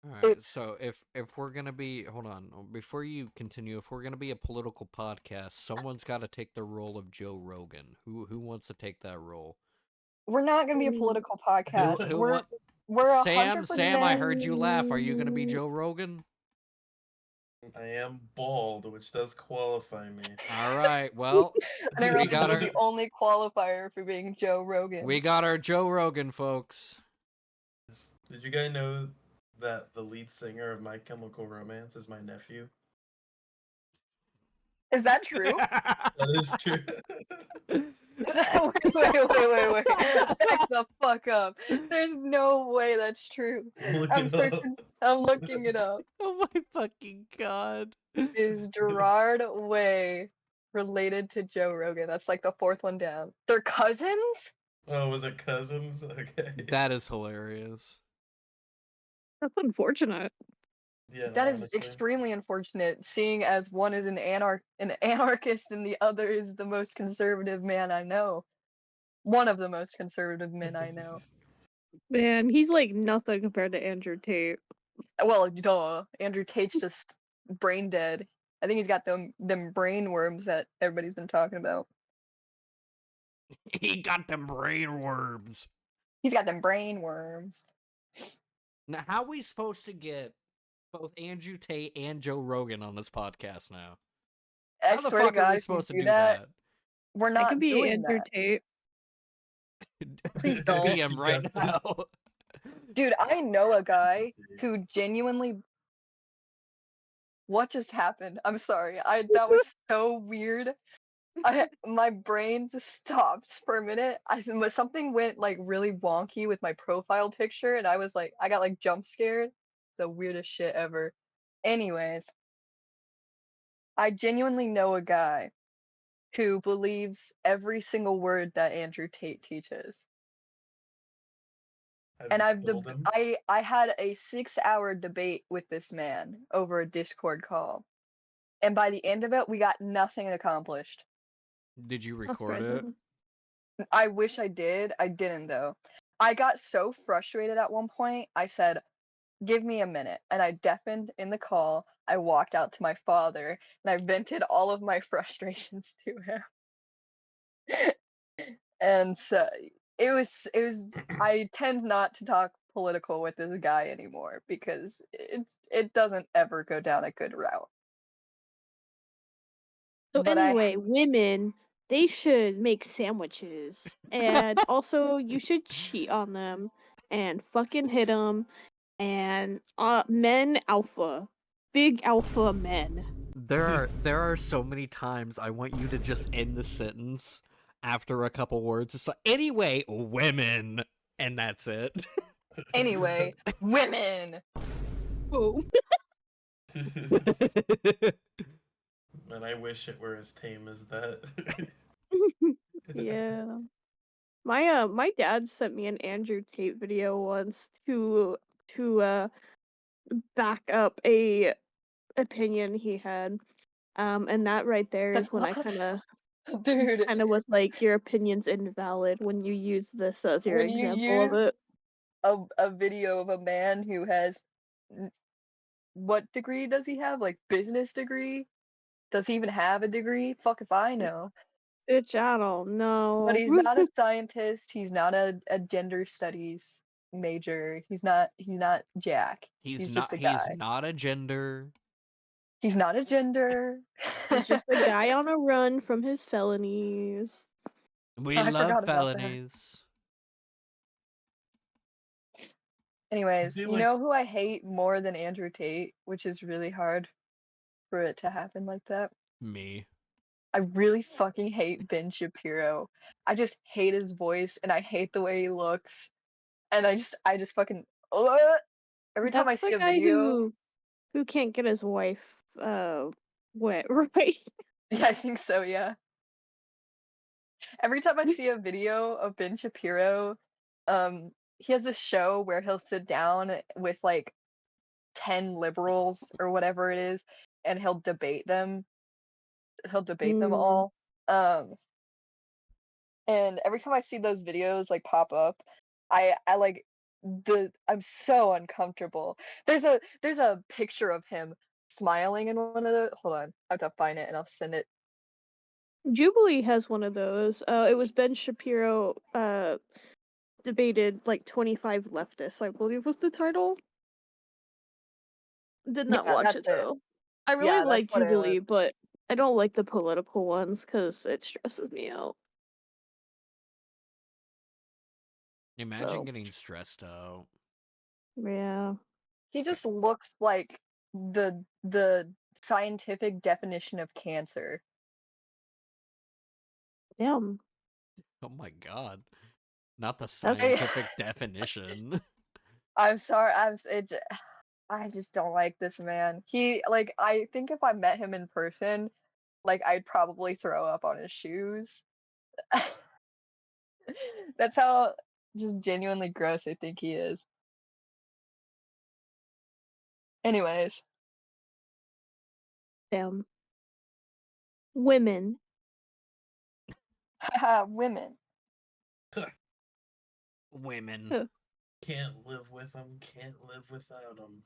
All right, it's so if we're gonna be, hold on, before you continue, if we're gonna be a political podcast, someone's got to take the role of Joe Rogan. Who wants to take that role? we're not gonna be a Mm, political podcast. Who We're want? we're a hundred Sam, I percent. heard you laugh. Are you gonna be Joe Rogan? I am bald, which does qualify me. All right, well, I didn't we realize got that was our the only qualifier for being Joe Rogan. Joe Rogan, folks. Did you guys know that the lead singer of My Chemical Romance is my nephew? Is that true? That is true. Wait. Back the fuck up. There's no way that's true. Look I'm it up. searching. I'm looking it up. Oh my fucking god. Is Gerard Way related to Joe Rogan? That's like the fourth one down. They're cousins? Oh, was it cousins? Okay. That is hilarious. That's unfortunate. Yeah, That is honestly. extremely unfortunate, seeing as one is an anarchist and the other is the most conservative man I know. One of the most conservative men I know. Man, he's like nothing compared to Andrew Tate. Well, duh. Andrew Tate's just brain dead. I think he's got them brain worms that everybody's been talking about. He got them brain worms. He's got them brain worms. Now, how are we supposed to get both Andrew Tate and Joe Rogan on this podcast now? I How the swear to fuck are God, we if you supposed to do do that, We're I not could be doing Andrew that. Tate. Please don't. Be him right Yeah. now. Dude, I know a guy who genuinely. What just happened? I'm sorry. That was so weird. My brain just stopped for a minute. Something went like really wonky with my profile picture, and I was like, I got like jump scared. It's the weirdest shit ever. Anyways, I genuinely know a guy who believes every single word that Andrew Tate teaches. Have And you told him? I had a 6-hour debate with this man over a Discord call. And by the end of it, we got nothing accomplished. Did you That's record it? surprising. I wish I did. I didn't though. I got so frustrated at one point. I said, "Give me a minute." And I deafened in the call. I walked out to my father and I vented all of my frustrations to him. And so it was I tend not to talk political with this guy anymore because it doesn't ever go down a good route. So But I anyway, women, they should make sandwiches, and also you should cheat on them and fucking hit them. And men alpha, big alpha men. There are so many times I want you to just end the sentence after a couple words. It's like, anyway, women, and that's it. anyway, women. Oh, Man, I wish it were as tame as that. yeah. My dad sent me an Andrew Tate video once to back up a opinion he had. And that right there is That's when I not, kind dude. of was like, your opinion's invalid when you use this as your When you example of use it. a video of a man who has what degree does he have? Like business degree? Does he even have a degree? Fuck if I know. Bitch, I don't But know. he's not a scientist. He's not a gender studies major. He's not Jack. He's just a He's guy. not a gender. He's not a gender. He's just a guy on a run from his felonies. We I love forgot about that. felonies. Anyways, feel you like- know who I hate more than Andrew Tate, which is really hard for it to happen like that? Me. I really fucking hate Ben Shapiro. I just hate his voice and I hate the way he looks. And I just fucking every time I That's see the a guy video, who can't get his wife wet, right? yeah, I think so, yeah. Every time I see a video of Ben Shapiro, he has this show where he'll sit down with like 10 liberals or whatever it is, and he'll debate them. He'll debate them Mm. all. And every time I see those videos like pop up, I like I'm so uncomfortable. There's a picture of him smiling in one of the hold on, I have to find it and I'll send it. Jubilee has one of those. It was Ben Shapiro debated like 25 leftists, I believe was the title. Did not Yeah, watch that's it it. though. I really Yeah, that's like what it was. Jubilee, but I don't like the political ones because it stresses me out. Imagine So getting stressed out. yeah. He just looks like the scientific definition of cancer. Damn. Oh my god. Not the Okay. scientific definition. I'm sorry, I just don't like this man. He like I think if I met him in person, like I'd probably throw up on his shoes. That's how just genuinely gross I think he is. Anyways, Damn. Women. haha, women. Women. Huh. Can't live with them, can't live without them.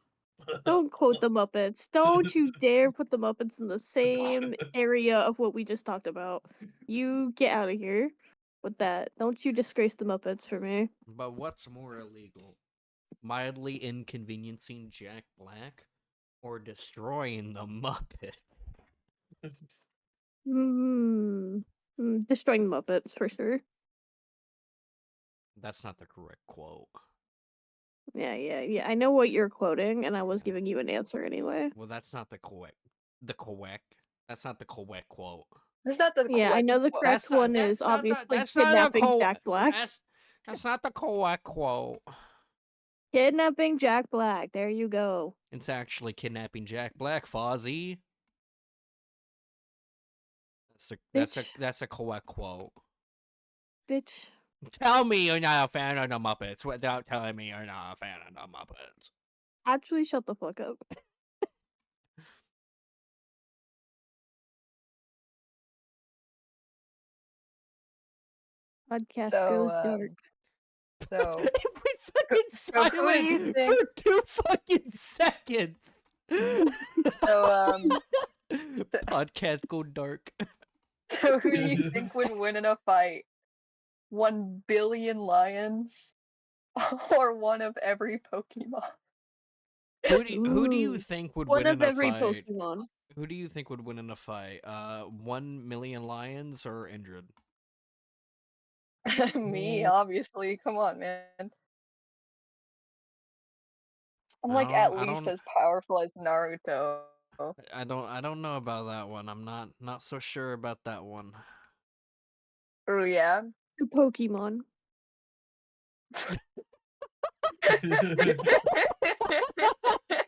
Don't quote the Muppets. Don't you dare put the Muppets in the same area of what we just talked about. You get out of here with that. Don't you disgrace the Muppets for me. But what's more illegal? Mildly inconveniencing Jack Black or destroying the Muppet? Destroying Muppets for sure. That's not the correct quote. Yeah. I know what you're quoting, and I was Yeah. giving you an answer anyway. Well, that's not the correct. That's not the correct quote. That's not the Yeah, I correct know the quote. correct one is obviously kidnapping Jack Black. That's not the correct quote. Kidnapping Jack Black. There you go. It's actually kidnapping Jack Black, Fozzie. That's a correct quote. Bitch. Tell me you're not a fan of the Muppets without telling me you're not a fan of the Muppets. Actually, shut the fuck up. Podcast goes dark. So we fucking so who do you silent think- for 2 fucking seconds. So Podcast go dark. so who do you think would win in a fight? 1 billion lions or one of every Pokemon? Who do you Ooh. think would One win of in a every fight? Pokemon. Who do you think would win in a fight? 1 million lions or Indrid? Me, obviously. Come on, man. I'm like I at don't- I least don't- as powerful as Naruto. I don't know about that one. I'm not so sure about that one. Oh yeah. The Pokemon. I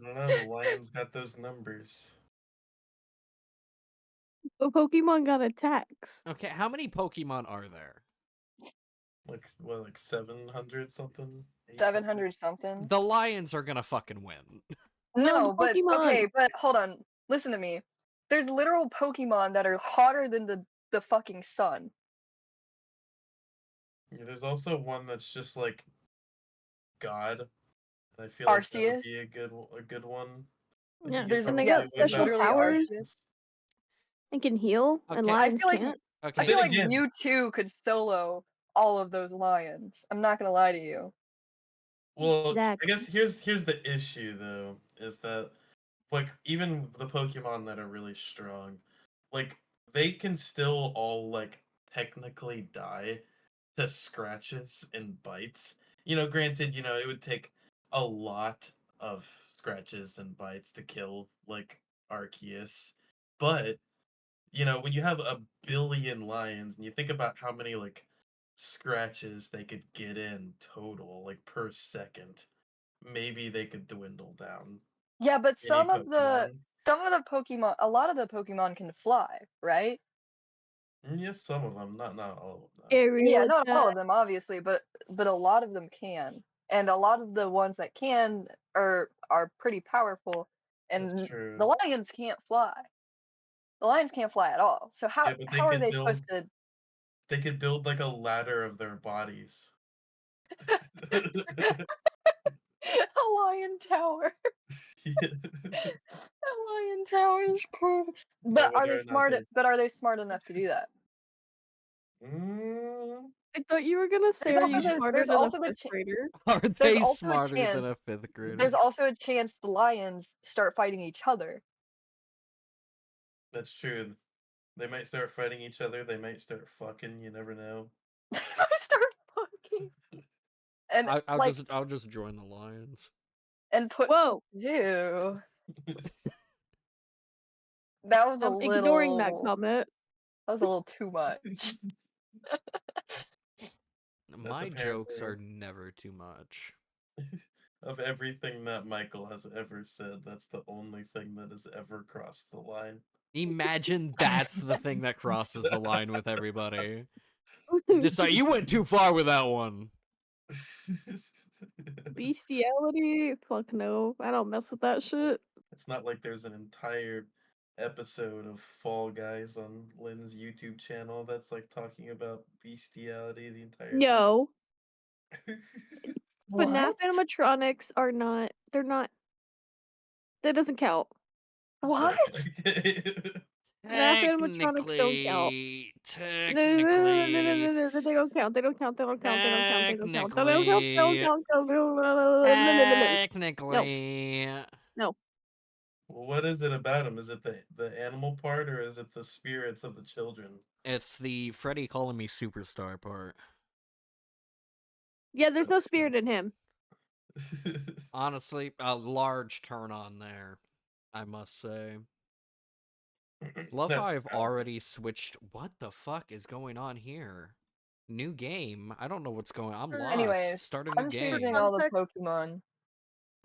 don't know. The Lions got those numbers. The Pokemon got attacks. Okay, how many Pokemon are there? Like 700 something. 700 something. The lions are gonna fucking win. No, the but Pokemon. okay, but hold on. Listen to me. There's literal Pokemon that are hotter than the fucking sun. Yeah, there's also one that's just like God. I feel like that would Arceus? be a good one. Yeah, You there's- could and they yeah, got probably there's special win that. literally powers Arceus. and can heal, and Okay. I lions feel like- can't. Okay. I feel Then like again- Mewtwo could solo all of those lions. I'm not gonna lie to you. Well, Exactly. I guess here's the issue though, is that like even the Pokemon that are really strong, like they can still all like technically die to scratches and bites. Granted, it would take a lot of scratches and bites to kill like Arceus, but when you have 1 billion lions and you think about how many like scratches they could get in total, like per second, maybe they could dwindle down. Yeah, but any some of the Pokemon. Pokemon, a lot of the Pokemon can fly, right? Yes, some of them, not all of them. Yeah, not all of them, obviously, but a lot of them can, and a lot of the ones that can are pretty powerful, and That's true. the lions can't fly. The lions can't fly at all. So how Yeah, but they how are could they supposed to? They could build like a ladder of their bodies. A lion tower. Yeah. A lion tower is cool. But whether are they or not smart? they- But are they smart enough to do that? I thought you were gonna say, There's are also you the- smarter there's than a also the fifth grader? Are they also a smarter than chance- a 5th grader? There's also a chance the lions start fighting each other. That's true. They might start fighting each other. They might start fucking. You never know. They start fucking. And I'll just join the lions. and put Whoa! ew. That was a I'm little. ignoring that comment. That was a little too much. My jokes apparently- are never too much. Of everything that Michael has ever said, that's the only thing that has ever crossed the line. Imagine that's the thing that crosses the line with everybody. Just like, you went too far with that one. Bestiality? Fuck no. I don't mess with that shit. It's not like there's an entire episode of Fall Guys on Lynn's YouTube channel that's like talking about bestiality the entire No. What? FNAF animatronics are not. They're not. That doesn't count. What? FNAF animatronics don't count. Technically. No, they don't count. They don't count. They don't count. They don't count. They don't count. They don't count. They Technically. don't count. They don't count. Technically. No. What is it about him? Is it the animal part or is it the spirits of the children? It's the Freddy calling me superstar part. Yeah, there's no That's spirit in him. Honestly, a large turn on there, I must say. Love how That's I've valid. already switched. What the fuck is going on here? New game? I don't know what's going on. I'm lost. Anyways, Start a new I'm game. choosing all the Context. Pokemon.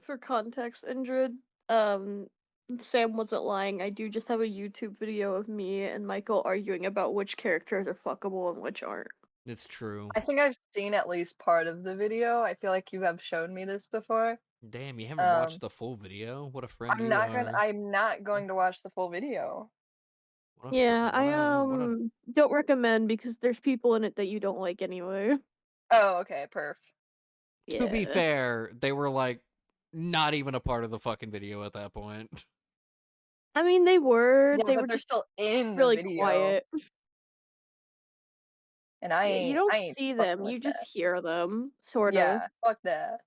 For context, Indrid, Sam wasn't lying. I do just have a YouTube video of me and Mickel arguing about which characters are fuckable and which aren't. It's true. I think I've seen at least part of the video. I feel like you have shown me this before. Damn, you haven't watched the full video? What a friend I'm you not are. gonna. I'm not going to watch the full video. What a Yeah, what a don't recommend because there's people in it that you don't like anyway. Oh, okay, perf. To be Yeah. fair, they were like not even a part of the fucking video at that point. I mean, they were. Yeah, They but were they're just still in the really video, quiet. and I Yeah, you ain't. don't I ain't see fucking them. with You that. just hear them, sort of. Yeah, fuck that.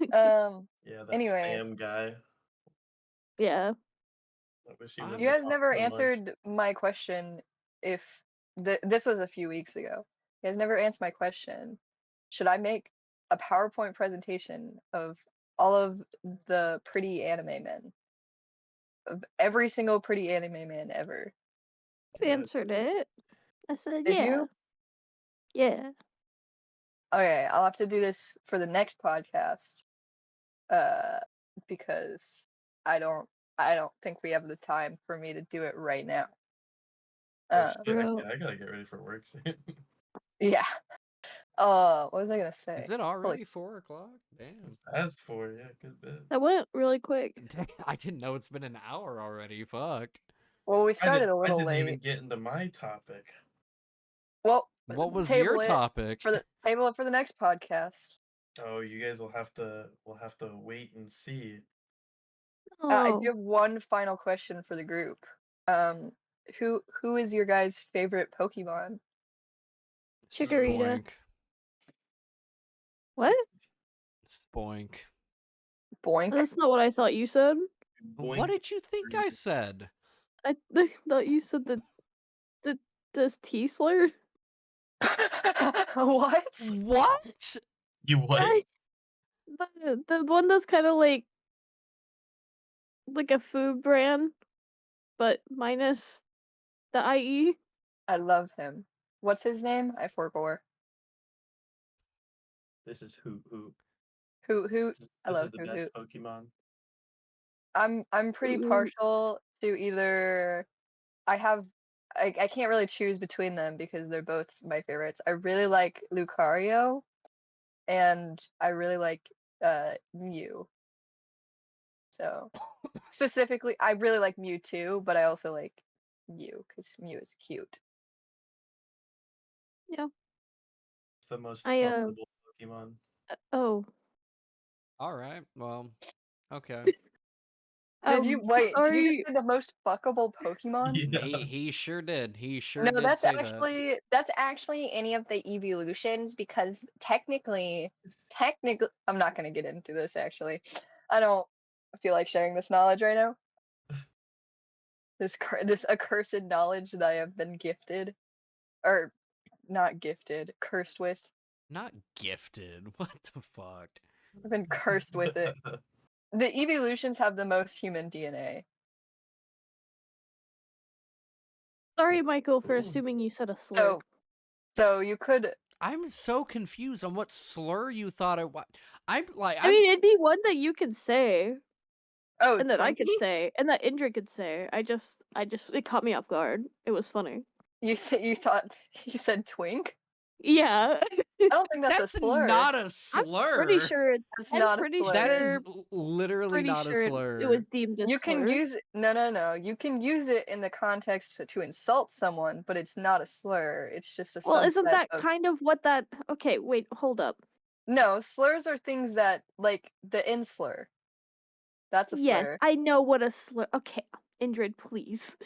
Yeah, that Anyways, Sam guy. Yeah. I wish he You wouldn't you have guys talked never so much. answered my question. If this was a few weeks ago, you guys never answered my question. Should I make a PowerPoint presentation of all of the pretty anime men, of every single pretty anime man ever? I Yeah. answered it. I said, Did yeah. you? Yeah. Okay, I'll have to do this for the next podcast. Because I don't think we have the time for me to do it right now. Oh shit! Bro. I gotta get ready for work soon. Yeah. What was I gonna say? Is it Holy- already 4 o'clock? Damn. Past 4, yeah, good bit. That went really quick. Dang, I didn't know it's been an hour already. Fuck. Well, we started a I little didn't late. even get into my topic. Well, What was table your it topic? for the next podcast. Oh, you guys will have to wait and see. I Oh, do have one final question for the group. Who is your guys' favorite Pokemon? Chikorita. Spoink. What? Spoink. Boink. That's not what I thought you said. What Boink. did you think I said? I thought you said does T-slur? What? What? You what? The one that's kind of like a food brand, but minus the IE. I love him. What's his name? I forgot. This is who Who? this I is love the who. best Pokemon. I'm pretty Ooh. partial to either. I can't really choose between them because they're both my favorites. I really like Lucario, and I really like Mew. So specifically, I really like Mew too, but I also like Mew because Mew is cute. Yeah. It's the most I, fuckable Pokemon. Oh. Alright, well, okay. Did you wait? Did you just Sorry. say the most fuckable Pokemon? Yeah. He sure did. He sure No, did that's say that. actually any of the evolutions because technically, I'm not gonna get into this actually. I don't feel like sharing this knowledge right now. This accursed knowledge that I have been gifted, or not gifted, cursed with. Not gifted. What the fuck? I've been cursed with it. The evolutions have the most human DNA. Sorry, Michael, for Ooh. assuming you said a slur. So you could. I'm so confused on what slur you thought it was. I'm like, I mean, it'd be one that you could say, Oh, and that I could Twinkie? say, and that Indrid could say. It caught me off guard. It was funny. You thought he said twink? Yeah. I don't think that's a that's slur. not a slur. I'm pretty sure That's I'm not a pretty slur. That is sure- literally pretty not sure a slur. it was deemed a You slur. can use it. No. You can use it in the context to insult someone, but it's not a slur. It's just a Well, isn't subset that of. kind of what that? Okay, wait, hold up. No, slurs are things that like the inslur. That's a Yes, slur. I know what a slur. Okay, Indrid, please.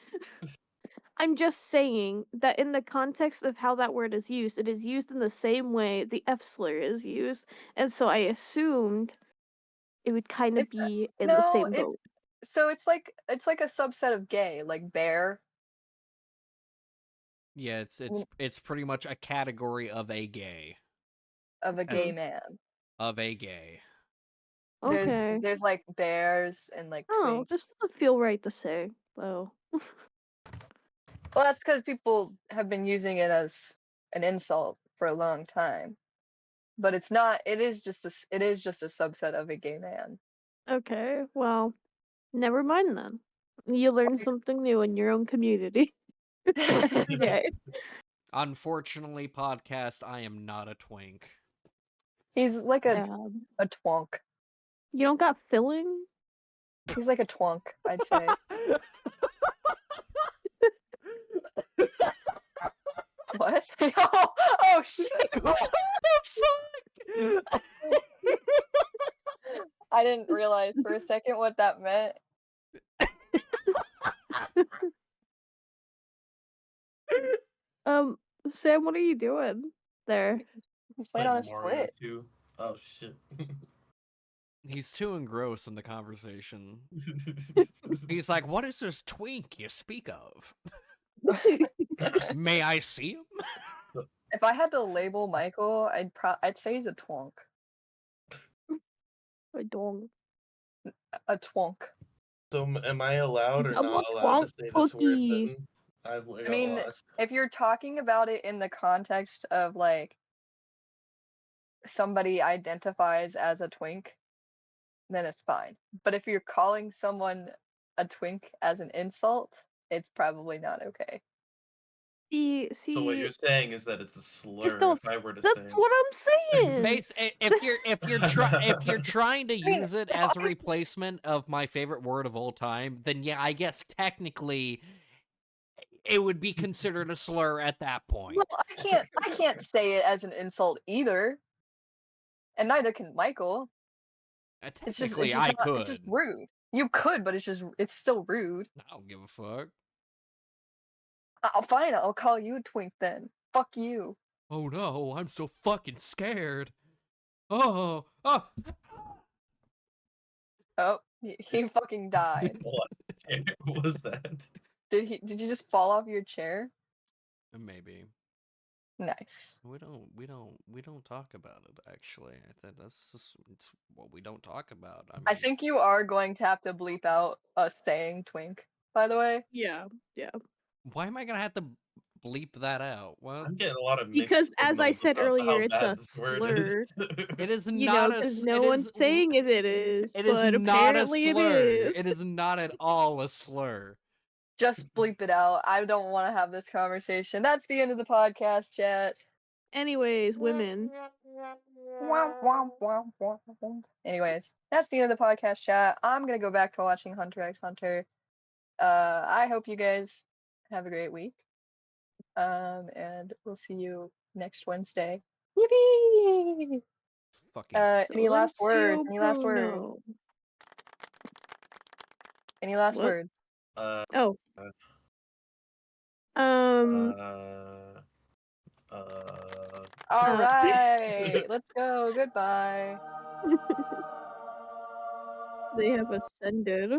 I'm just saying that in the context of how that word is used, it is used in the same way the F slur is used, and so I assumed it would kind of It's be in no, the same it's boat. So it's like a subset of gay, like bear. Yeah, it's pretty much a category of a gay. Of a Uh, gay man. Of a gay. Okay. There's like bears and like Oh, twinks. just doesn't feel right to say, though. Well, that's because people have been using it as an insult for a long time. But it's not. It is just a subset of a gay man. Okay, well, never mind then. You learn something new in your own community every day. Unfortunately, podcast, I am not a twink. He's like a Um, twonk. you don't got filling? He's like a twonk, I'd say. What? Oh shit! What the fuck? I didn't realize for a second what that meant. Sam, what are you doing there? He's playing on a Playing Mario split. 2. Oh shit. He's too engrossed in the conversation. He's like, what is this twink you speak of? May I see him? If I had to label Mickel, I'd say he's a twonk. I don't. A twonk. So am I allowed or I'm not a allowed to twonk say this word cookie. then? I I got mean, lost. if you're talking about it in the context of like somebody identifies as a twink, then it's fine. But if you're calling someone a twink as an insult, it's probably not okay. So what See, you're saying is that it's a just slur don't. if I were to That's say. what I'm saying. If you're trying to I mean, use it if as a I- replacement of my favorite word of all time, then yeah, I guess technically it would be considered a slur at that point. Well, I can't say it as an insult either, and neither can Michael. Technically, It's I not. could. It's just rude. You could, but it's still rude. I don't give a fuck. Fine. I'll call you a twink then. Fuck you. Oh no, I'm so fucking scared. Oh. Oh, he fucking died. What? What was that? Did you just fall off your chair? Maybe. Nice. We don't talk about it, actually. I think that's just it's what we don't talk about. I think you are going to have to bleep out us saying twink, by the way. Yeah. Why am I gonna have to bleep that out? What? I'm getting a lot of mixed Because as I signals said about earlier, how it's bad a this word slur. is. It is You not know, a. because s- no it one's is, saying it is. It is but not a apparently slur. It is. It is not at all a slur. Just bleep it out. I don't want to have this conversation. That's the end of the podcast, chat. Anyways, women. Anyways, that's the end of the podcast, chat. I'm gonna go back to watching Hunter x Hunter. I hope you guys have a great week. And we'll see you next Wednesday. Yippee! Fucking. Any last words? Silencio Any last words? Bruno. Any last What? words? Uh, Oh. All right, let's go. Goodbye. They have ascended.